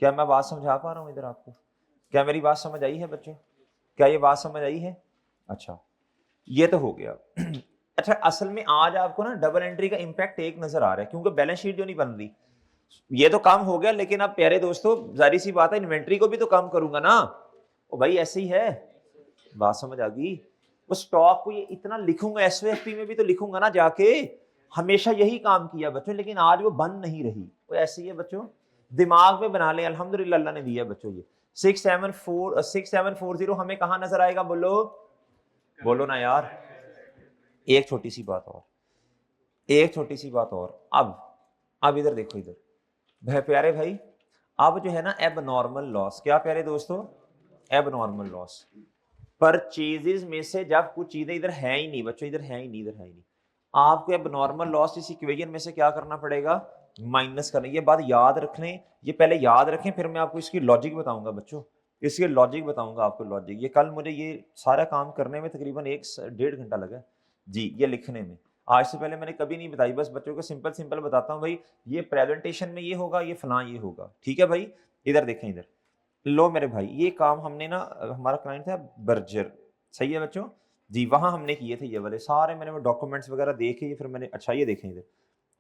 क्या मैं बात समझा पा रहा हूं इधर आपको? क्या मेरी बात समझ आई है बच्चों? क्या ये बात समझ आई है? अच्छा, ये तो हो गया। अच्छा, असल में आज आपको ना डबल एंट्री का इंपैक्ट एक नजर आ रहा है, क्योंकि बैलेंस शीट जो नहीं बन रही। ये तो काम हो गया, लेकिन अब प्यारे दोस्तों जारी सी बात है, इन्वेंट्री को भी तो कम करूंगा ना। ओ भाई ऐसे ही है, बात समझ आ गई? वो स्टॉक को ये इतना लिखूंगा, एसओएफपी में भी तो लिखूंगा ना जाके। हमेशा यही काम किया बच्चों, लेकिन आज वो बन नहीं रही। वो ऐसे ही है बच्चों, दिमाग में बना ले। अल्हम्दुलिल्लाह अल्लाह ने दिया बच्चों ये 6740 हमें कहां नजर आएगा? बोलो बोलो ना यार। एक छोटी सी बात और, एक छोटी सी बात और। अब इधर देखो, इधर प्यारे भाई, अब जो है ना एबनॉर्मल लॉस, क्या प्यारे दोस्तों, एबनॉर्मल लॉस। परचेजेस में से जब कुछ चीजें इधर है ही नहीं बच्चों, इधर है ही नहीं, इधर है ही नहीं, आपको एबनॉर्मल लॉस इस इक्वेशन में से क्या करना पड़ेगा, माइनस करना। ये बात याद रखने, ये पहले याद रखें, फिर मैं आपको इसकी लॉजिक बताऊंगा बच्चों, इसकी लॉजिक बताऊंगा आपको, लॉजिक। ये कल मुझे ये सारा काम करने में तकरीबन 1 से 1.5 घंटा लगा जी, ये लिखने में। आज से पहले मैंने कभी नहीं बताई, बस बच्चों को सिंपल सिंपल बताता हूँ भाई, ये प्रेजेंटेशन में ये होगा, ये फलां ये होगा, ठीक है भाई। इधर देखें, इधर लो मेरे भाई, ये काम हमने ना, हमारा क्लाइंट था बर्जर, सही है बच्चों जी, वहां हमने किए थे ये वाले सारे, मैंने वो डॉक्यूमेंट्स वगैरह देखे, फिर मैंने, अच्छा ये देखें इधर,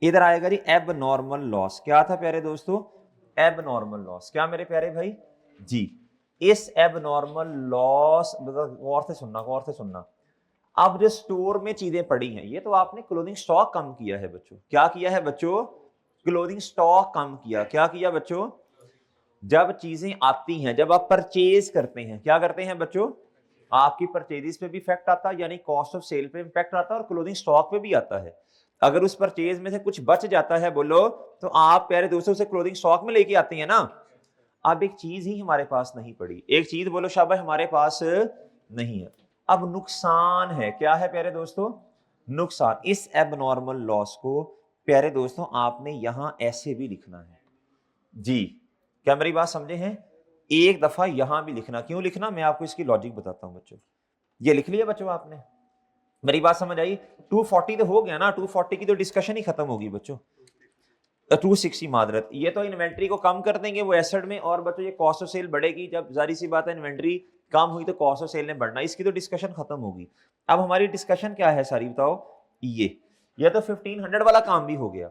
इधर आएगा जी एब नॉर्मल लॉस। क्या था प्यारे दोस्तों, एब नॉर्मल लॉस। क्या मेरे प्यारे भाई जी, इस एब नॉर्मल लॉस, गौर से सुनना, गौर से सुनना। अब जो स्टोर में चीजें पड़ी हैं, ये तो आपने क्लोथिंग स्टॉक कम किया है बच्चों, क्या किया है बच्चों, क्लोथिंग स्टॉक कम किया। क्या किया बच्चों, जब चीजें आती हैं, जब आप परचेज करते हैं, क्या करते हैं बच्चों, आपकी परचेजेस पे भी इफेक्ट आता है, यानी कॉस्ट ऑफ सेल पे इफेक्ट आता है, और क्लोथिंग स्टॉक पे भी आता है। अगर उस परचेज में से कुछ बच जाता है बोलो, तो आप प्यारे दोस्तों से क्लोथिंग स्टॉक में लेके आते हैं ना। अब एक चीज ही हमारे पास नहीं पड़ी, एक चीज बोलो शाबाश हमारे पास नहीं है, अब नुकसान है। क्या है प्यारे दोस्तों, नुकसान। इस एबनॉर्मल लॉस को प्यारे दोस्तों आपने यहां ऐसे भी लिखना है जी, क्या मेरी बात समझे हैं, एक दफा यहां भी लिखना। क्यों लिखना, मैं आपको इसकी लॉजिक बताता हूं बच्चों। ये लिख लिया बच्चों आपने, मेरी बात समझ आई। 240 तो हो गया ना, 240 की तो डिस्कशन ही खत्म होगी बच्चों। 260 मादरत, ये तो इन्वेंट्री को कम कर देंगे वो एसेट में, और बच्चों ये कॉस्ट ऑफ सेल बढ़ेगी, जब जारी सी बात है इन्वेंट्री कम हुई तो कॉस्ट ऑफ सेल ने बढ़ना, इसकी तो डिस्कशन खत्म होगी। अब हमारी डिस्कशन क्या है सारी बताओ, ये तो 1500 वाला काम भी हो गया।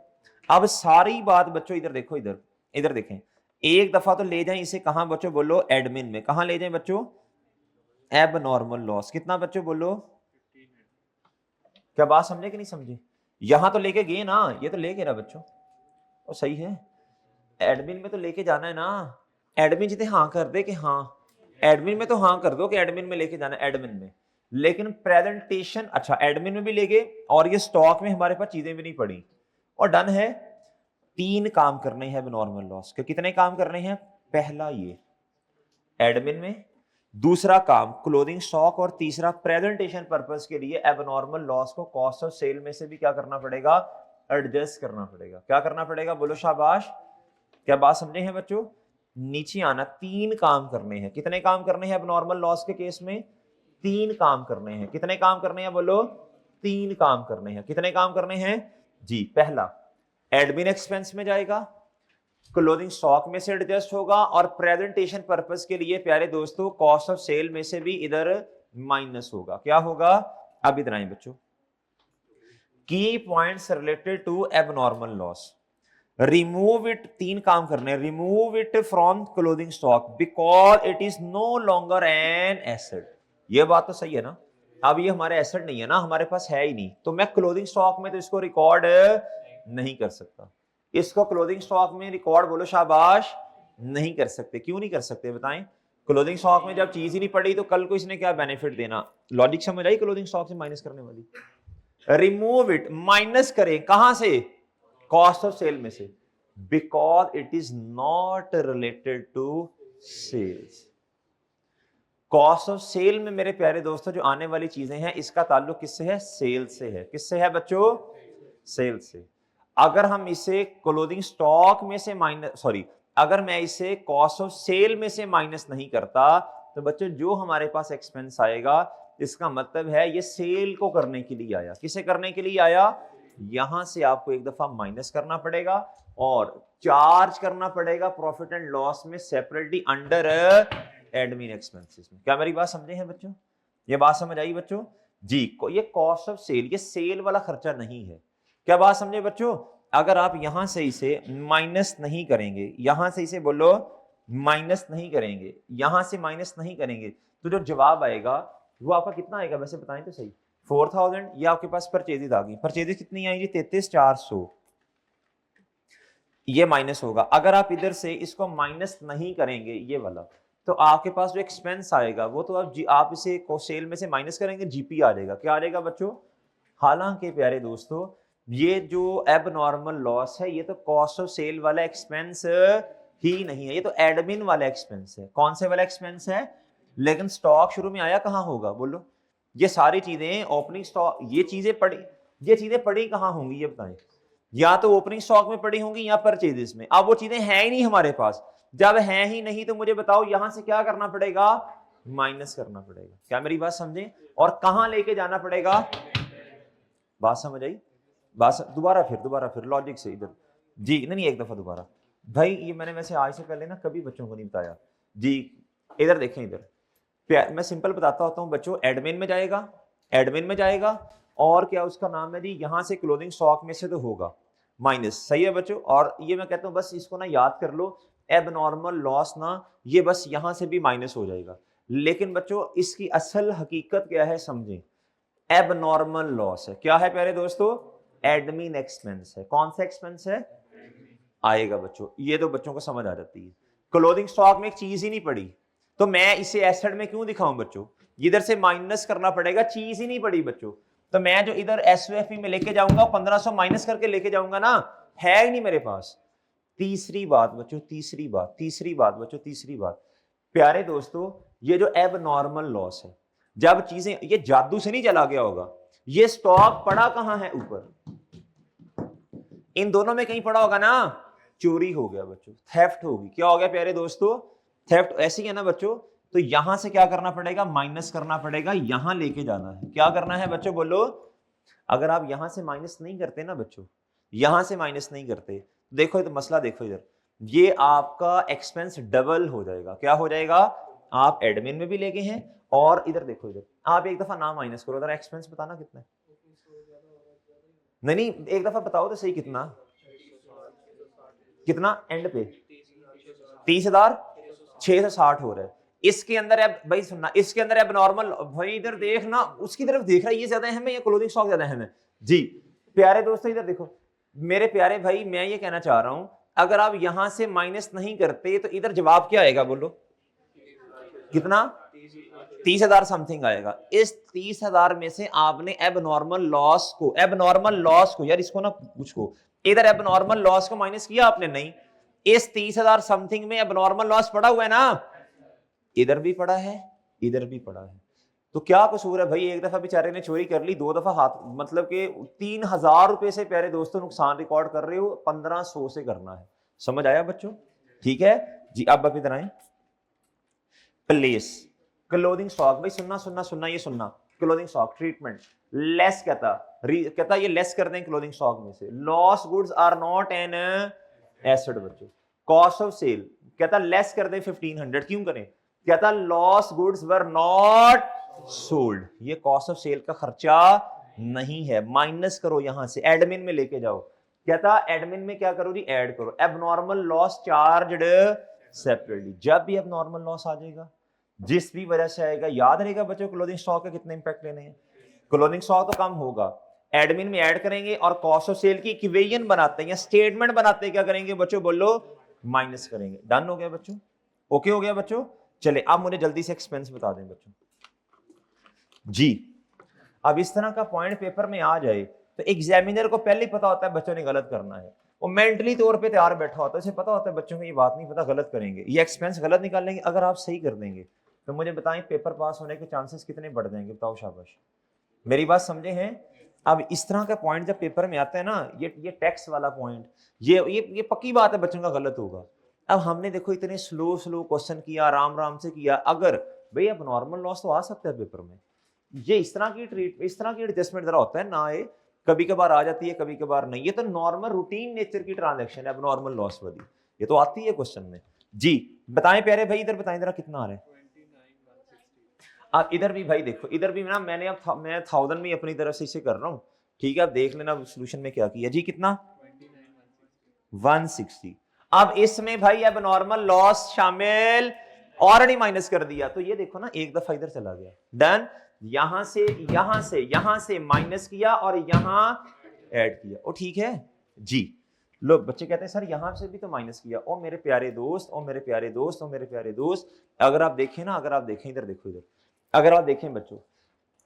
अब सारी बात बच्चों इधर देखो, इधर इधर देखें, एक दफा तो ले जाएं इसे कहां बच्चों बोलो, एडमिन में। कहां ले जाएं बच्चों, एब नॉर्मल लॉस। कितना बच्चों बोलो, क्या बात समझे कि नहीं समझे, यहां तो लेके गए ना, ये तो लेके रहा बच्चों, और सही है, एडमिन में तो लेके जाना है ना। एडमिन जितने हाँ कर दे कि हाँ, एडमिन में तो हाँ कर दो कि एडमिन में लेके जाना है, एडमिन में। लेकिन प्रेजेंटेशन, अच्छा एडमिन में भी ले गए, और ये स्टॉक में हमारे पास चीजें भी नहीं पड़ी, और डन है। 3 काम करने हैं नॉर्मल लॉस के। कितने काम करने हैं, पहला ये एडमिन में, दूसरा काम क्लोथिंग स्टॉक, और तीसरा प्रेजेंटेशन पर्पस के लिए एबनॉर्मल लॉस को कॉस्ट ऑफ सेल में से भी क्या करना पड़ेगा, एडजस्ट करना पड़ेगा। क्या करना पड़ेगा बोलो शाबाश, क्या बात समझे हैं बच्चों, नीचे आना। 3 काम करने हैं, कितने काम करने हैं एबनॉर्मल लॉस के केस में, 3 काम करने हैं। कितने काम करने हैं बोलो, 3 काम करने हैं। कितने काम करने हैं जी, पहला एडमिन एक्सपेंस में जाएगा, क्लोथिंग स्टॉक में से एडजस्ट होगा, और प्रेजेंटेशन पर्पस के लिए प्यारे दोस्तों कॉस्ट ऑफ सेल में से भी इधर माइनस होगा। क्या होगा, अब इधर आए बच्चों, की points related to abnormal loss. Remove it, 3 काम करने, remove it from clothing stock because it is no longer an asset. ये बात तो सही है ना, अब ये हमारे एसेट नहीं है ना, हमारे पास है ही नहीं, तो मैं क्लोथिंग स्टॉक में तो इसको रिकॉर्ड नहीं कर सकता। इसको क्लोथिंग स्टॉक में रिकॉर्ड बोलो शाबाश नहीं कर सकते। क्यों नहीं कर सकते बताएं, क्लोथिंग स्टॉक में जब चीज ही नहीं पड़ी तो कल को इसने क्या बेनिफिट देना। लॉजिक समझ आई क्लोथिंग स्टॉक से माइनस करने वाली। रिमूव इट, माइनस करें कहां से, कॉस्ट ऑफ सेल में से, because it is not related to sales. Cost of sale में मेरे प्यारे दोस्तों जो आने वाली चीजें हैं, इसका ताल्लुक किससे है, सेल से है। किससे है बच्चों, सेल से। अगर हम इसे क्लोथिंग स्टॉक में से माइनस, सॉरी, अगर मैं इसे कॉस्ट ऑफ सेल में से माइनस नहीं करता, तो बच्चों जो हमारे पास एक्सपेंस आएगा, इसका मतलब है ये सेल को करने के लिए आया। किसे करने के लिए आया, यहां से आपको एक दफा माइनस करना पड़ेगा और चार्ज करना पड़ेगा प्रॉफिट एंड लॉस में सेपरेटली अंडर एडमिन एक्सपेंसेस में। क्या मेरी बात समझे हैं बच्चों, ये बात समझ आई बच्चों जी। ये कॉस्ट ऑफ सेल, ये सेल वाला खर्चा नहीं है। क्या बात समझे बच्चों, अगर आप यहां से इसे माइनस नहीं करेंगे, यहां से इसे बोलो माइनस नहीं करेंगे, यहां से माइनस नहीं करेंगे, तो जो जवाब आएगा वो आपका कितना आएगा वैसे बताएं तो सही, 4000। ये आपके पास परचेजेस आ गई, परचेजेस कितनी आएंगी 33,400, ये माइनस होगा। अगर आप इधर से इसको माइनस नहीं करेंगे ये वाला, तो आपके पास जो एक्सपेंस आएगा वो तो आप इसे सेल में से माइनस करेंगे, जीपी आ जाएगा। क्या आ जाएगा बच्चों, हालांकि प्यारे दोस्तों ये जो एबनॉर्मल लॉस है ये तो कॉस्ट ऑफ सेल वाला एक्सपेंस ही नहीं है, ये तो एडमिन वाला एक्सपेंस है। कौन से वाला एक्सपेंस है? लेकिन स्टॉक शुरू में आया कहाँ होगा बोलो? ये सारी चीजें ओपनिंग स्टॉक, ये चीजें पड़ी कहाँ होंगी ये बताएं? या तो ओपनिंग स्टॉक में पड़ी होंगी या परचेजेस में। अब वो चीजें हैं ही नहीं हमारे पास। जब है ही नहीं तो मुझे बताओ यहां से क्या करना पड़ेगा? माइनस करना पड़ेगा। क्या मेरी बात समझे? और कहां लेके जाना पड़ेगा? बात समझ आई? दोबारा फिर लॉजिक से इधर जी, नहीं एक दफा दोबारा। भाई ये मैंने वैसे आज से पहले ना कभी बच्चों को नहीं बताया जी। इधर देखें, इधर मैं सिंपल बताता होता हूँ बच्चों। एडमिन में जाएगा और क्या उसका नाम है जी, यहां से क्लोथिंग स्टॉक में से तो होगा माइनस। सही है बच्चों? और ये मैं कहता हूँ बस इसको ना याद कर लो, एबनॉर्मल लॉस ना ये बस यहां से भी माइनस हो जाएगा। लेकिन बच्चों इसकी असल हकीकत क्या है समझें। एबनॉर्मल लॉस है क्या है प्यारे दोस्तों? एडमिन एक्सपेंस है। कौन सा एक्सपेंस है? आएगा बच्चों, ये तो बच्चों को समझ आ जाती है। क्लोथिंग स्टॉक में एक चीज ही नहीं पड़ी तो मैं इसे एसेट में क्यों दिखाऊं बच्चों? इधर से माइनस करना पड़ेगा, चीज ही नहीं पड़ी बच्चों। तो मैं जो इधर एसओएफई में लेके जाऊंगा 1500 माइनस करके लेके जाऊंगा ना, है ही नहीं मेरे पास। तीसरी बात बच्चों, तीसरी बात प्यारे दोस्तों, ये जो एबनॉर्मल लॉस है, जब चीजें ये जादू से नहीं चला गया होगा, ये स्टॉक पड़ा कहां है? ऊपर। इन दोनों में कहीं पड़ा होगा ना, चोरी हो गया बच्चों, थेफ्ट होगी। क्या हो गया प्यारे दोस्तों? थेफ्ट। ऐसे ही है ना बच्चों? तो यहां से क्या करना पड़ेगा? माइनस करना पड़ेगा, यहां लेके जाना है। क्या करना है बच्चों बोलो? अगर आप यहां से माइनस नहीं करते ना बच्चों, यहां से माइनस नहीं करते, देखो तो मसला देखो इधर, ये आपका एक्सपेंस डबल हो जाएगा। क्या हो जाएगा? आप एडमिन में भी लेके हैं और इधर देखो, इधर आप एक दफा ना माइनस करो, इधर एक्सपेंस बताना कितना है। नहीं एक दफा बताओ तो सही, कितना एंड पे? 30,660 हो रहा है। इसके अंदर अब भाई सुनना, इसके अंदर अब नॉर्मल भाई इधर देखना, उसकी तरफ देख रहा है, ये ज्यादा अहम है या क्लोथिंग स्टॉक ज्यादा अहम है? जी प्यारे दोस्तों इधर देखो मेरे प्यारे भाई, मैं ये कहना चाह रहा हूं अगर आप यहां से माइनस नहीं करते तो इधर जवाब क्या आएगा बोलो? कितना? 30,000 समथिंग आएगा। इस 30,000 में से आपने एबनॉर्मल लॉस को यार इसको ना मुझको, इधर एबनॉर्मल लॉस को माइनस किया आपने? नहीं। इस 30,000 समथिंग में एबनॉर्मल लॉस पड़ा हुआ है ना, इधर भी पड़ा है, इधर भी पड़ा है। तो क्या कसूर है भाई? एक दफा बेचारे ने चोरी कर ली, 2 दफा हाथ, मतलब कि 3,000 रुपए से प्यारे दोस्तों नुकसान रिकॉर्ड कर रहे हो, 1500 से करना है। समझ आया बच्चों? ठीक है जी। अब इधर आए, प्लेस क्लोथिंग स्टॉक। भाई सुनना ये सुनना, क्लोथिंग स्टॉक ट्रीटमेंट लेस कहता ये लेस कर दें क्लोथिंग स्टॉक में से। Loss goods are not an asset बच्चों। कॉस्ट ऑफ सेल कहता लेस कर दें 1500, क्यों करें? कहता loss goods were not sold, ये कॉस्ट ऑफ सेल का खर्चा नहीं है, माइनस करो यहां से, एडमिन में लेके जाओ। कहता एडमिन में क्या करो जी? ऐड करो एबनॉर्मल लॉस चार्ज्ड सेपरेटली। जब भी एबनॉर्मल लॉस आ जाएगा जिस भी वजह से आएगा, याद रहेगा बच्चों क्लोथिंग स्टॉक का कितने इंपैक्ट लेने हैं। क्लोथिंग स्टॉक तो कम होगा, एडमिन में ऐड करेंगे और कॉस्ट ऑफ सेल की इक्वेशन बनाते हैं या स्टेटमेंट बनाते हैं, क्या करेंगे बच्चों बोलो? माइनस करेंगे। डन हो गया बच्चों? ओके हो गया बच्चों? चले अब मुझे जल्दी से एक्सपेंस बता दें बच्चों जी। अब इस तरह का पॉइंट पेपर में आ जाए तो एग्जामिनर को पहले ही पता होता है बच्चों ने गलत करना है, वो मेंटली तौर पे तैयार बैठा होता है, उसे पता होता है बच्चों को ये बात नहीं पता, गलत करेंगे, ये एक्सपेंस गलत निकालेंगे। अगर आप सही कर देंगे तो मुझे बताएं पेपर पास होने के चांसेस कितने बढ़ जाएंगे? बताओ शाबाश। मेरी बात समझे हैं? अब इस तरह का पॉइंट जब पेपर में आता है ना, ये टैक्स वाला पॉइंट, ये पक्की बात है बच्चों का गलत होगा। अब हमने देखो इतने स्लो क्वेश्चन किया, आराम से किया। अगर भाई अब नॉर्मल लॉस तो आ सकता है पेपर में, ये इस तरह की एडजस्टमेंट जरा होता है ना आए, कभी कभार आ जाती है कभी कभार नहीं। ये तो नॉर्मल रूटीन नेचर की ट्रांजैक्शन है, अब नॉर्मल लॉस वाली ये तो आती है क्वेश्चन में जी। बताएं प्यारे भाई, इधर बताएं जरा कितना आ रहा है। अब इधर भी भाई देखो, इधर भी ना मैं 1000 में अपनी तरफ से इसे कर रहा हूं, ठीक है? अब देख लेना सोल्यूशन में क्या किया जी। कितना? 160। अब इसमें भाई अब नॉर्मल लॉस शामिल ऑलरेडी माइनस कर दिया, तो ये देखो ना एक दफा इधर चला गया। डन। यहां से माइनस किया और यहां ऐड किया, ओ ठीक है जी। लोग बच्चे कहते हैं सर यहां से भी तो माइनस किया। ओ मेरे प्यारे दोस्त, अगर आप देखें ना, इधर देखो, इधर अगर आप देखें बच्चों,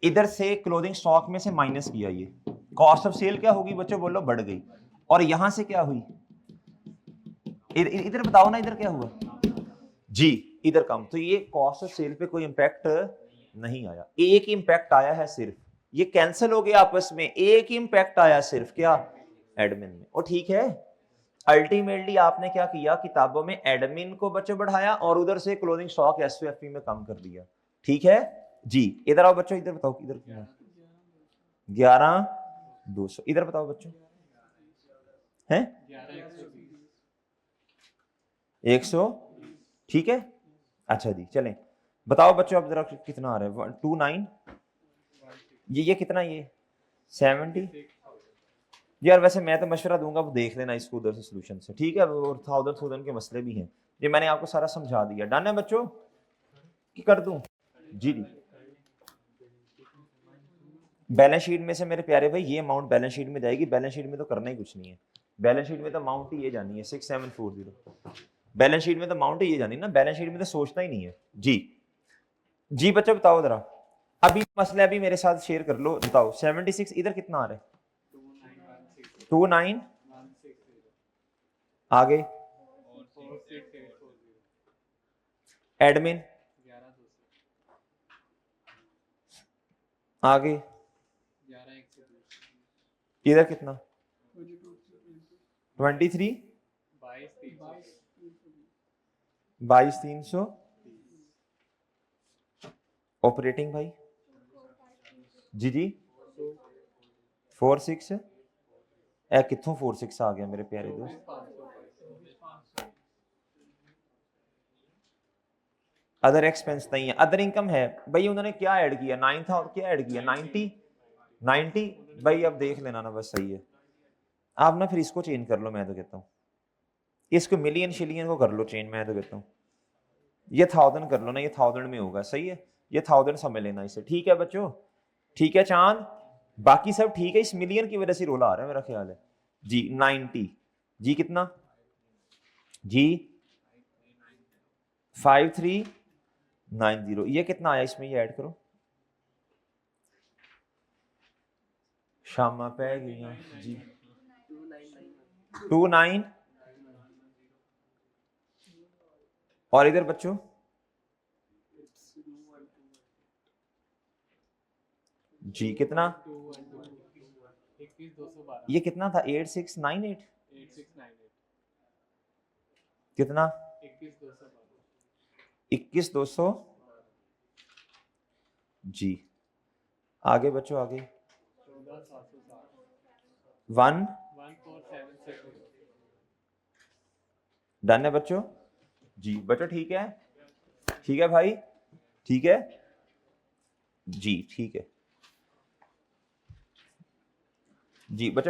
इधर से क्लोथिंग स्टॉक में से माइनस किया, ये कॉस्ट ऑफ सेल क्या होगी बच्चों, बोलो बढ़ गई। और यहां से क्या हुई, इधर बताओ ना, इधर क्या हुआ जी, इधर कम। तो ये कॉस्ट ऑफ सेल पे कोई इंपैक्ट नहीं आया, एक इंपैक्ट आया है सिर्फ, ये कैंसिल हो गया आपस में, एक इंपैक्ट आया सिर्फ क्या, एडमिन में। और ठीक है, अल्टीमेटली आपने क्या किया, किताबों में एडमिन को बच्चों बढ़ाया और उधर से क्लोजिंग स्टॉक एसवीएफपी में कम कर दिया। ठीक है जी, इधर आओ बच्चों, इधर बताओ, इधर 11,200, इधर बताओ बच्चों, हैं 100, ठीक है। अच्छा जी, चलें बताओ बच्चों, अब जरा कितना आ रहा है, 29, ये कितना, ये 70। यार वैसे मैं तो मशवरा दूंगा, वो देख लेना इसको उधर से सोल्यूशन से, ठीक है। और थाउजेंड के मसले भी हैं, ये मैंने आपको सारा समझा दिया। डन है बच्चों, कि कर दूं जी जी। बैलेंस शीट में से मेरे प्यारे भाई ये अमाउंट बैलेंस शीट में जाएगी, बैलेंस शीट में तो करना ही कुछ नहीं है, बैलेंस शीट में तो अमाउंट ही ये जानी है 6740, बैलेंस शीट में तो अमाउंट ही ये जानी ना, बैलेंस शीट में तो सोचना ही नहीं है जी। जी बच्चों बताओ जरा, अभी मसला अभी मेरे साथ शेयर कर लो, बताओ 76 इधर कितना आ रहा है, 29, आगे एडमिन, आगे इधर कितना 23, 22,300, ऑपरेटिंग भाई जी जी 46, ए कितों 46 आ गया मेरे प्यारे दोस्त, अदर एक्सपेंस नहीं है, अदर इनकम है भाई, उन्होंने क्या ऐड किया 9 था, क्या ऐड किया 90 भाई, अब देख लेना ना, बस सही है। आप ना फिर इसको चेंज कर लो, मैं तो कहता हूँ इसको मिलियन शिलियन को कर लो चेंज, मैं तो कहता हूँ ये 1000 कर लो ना, ये 1000 में होगा, सही है, ये 1000 समझ लेना इसे, ठीक है बच्चों, ठीक है चांद, बाकी सब ठीक है, इस मिलियन की वजह से रोला आ रहा है मेरा ख्याल है जी। 90 जी, कितना जी 5390, ये कितना आया इसमें, ये ऐड करो, शामा पै गई जी 29, और इधर बच्चों जी कितना, ये कितना था 8698, कितना 21,200 जी, आगे बच्चों आगे 1, डन है बच्चों जी, बच्चों ठीक है, ठीक है भाई, ठीक है जी, ठीक है जी बच्चों।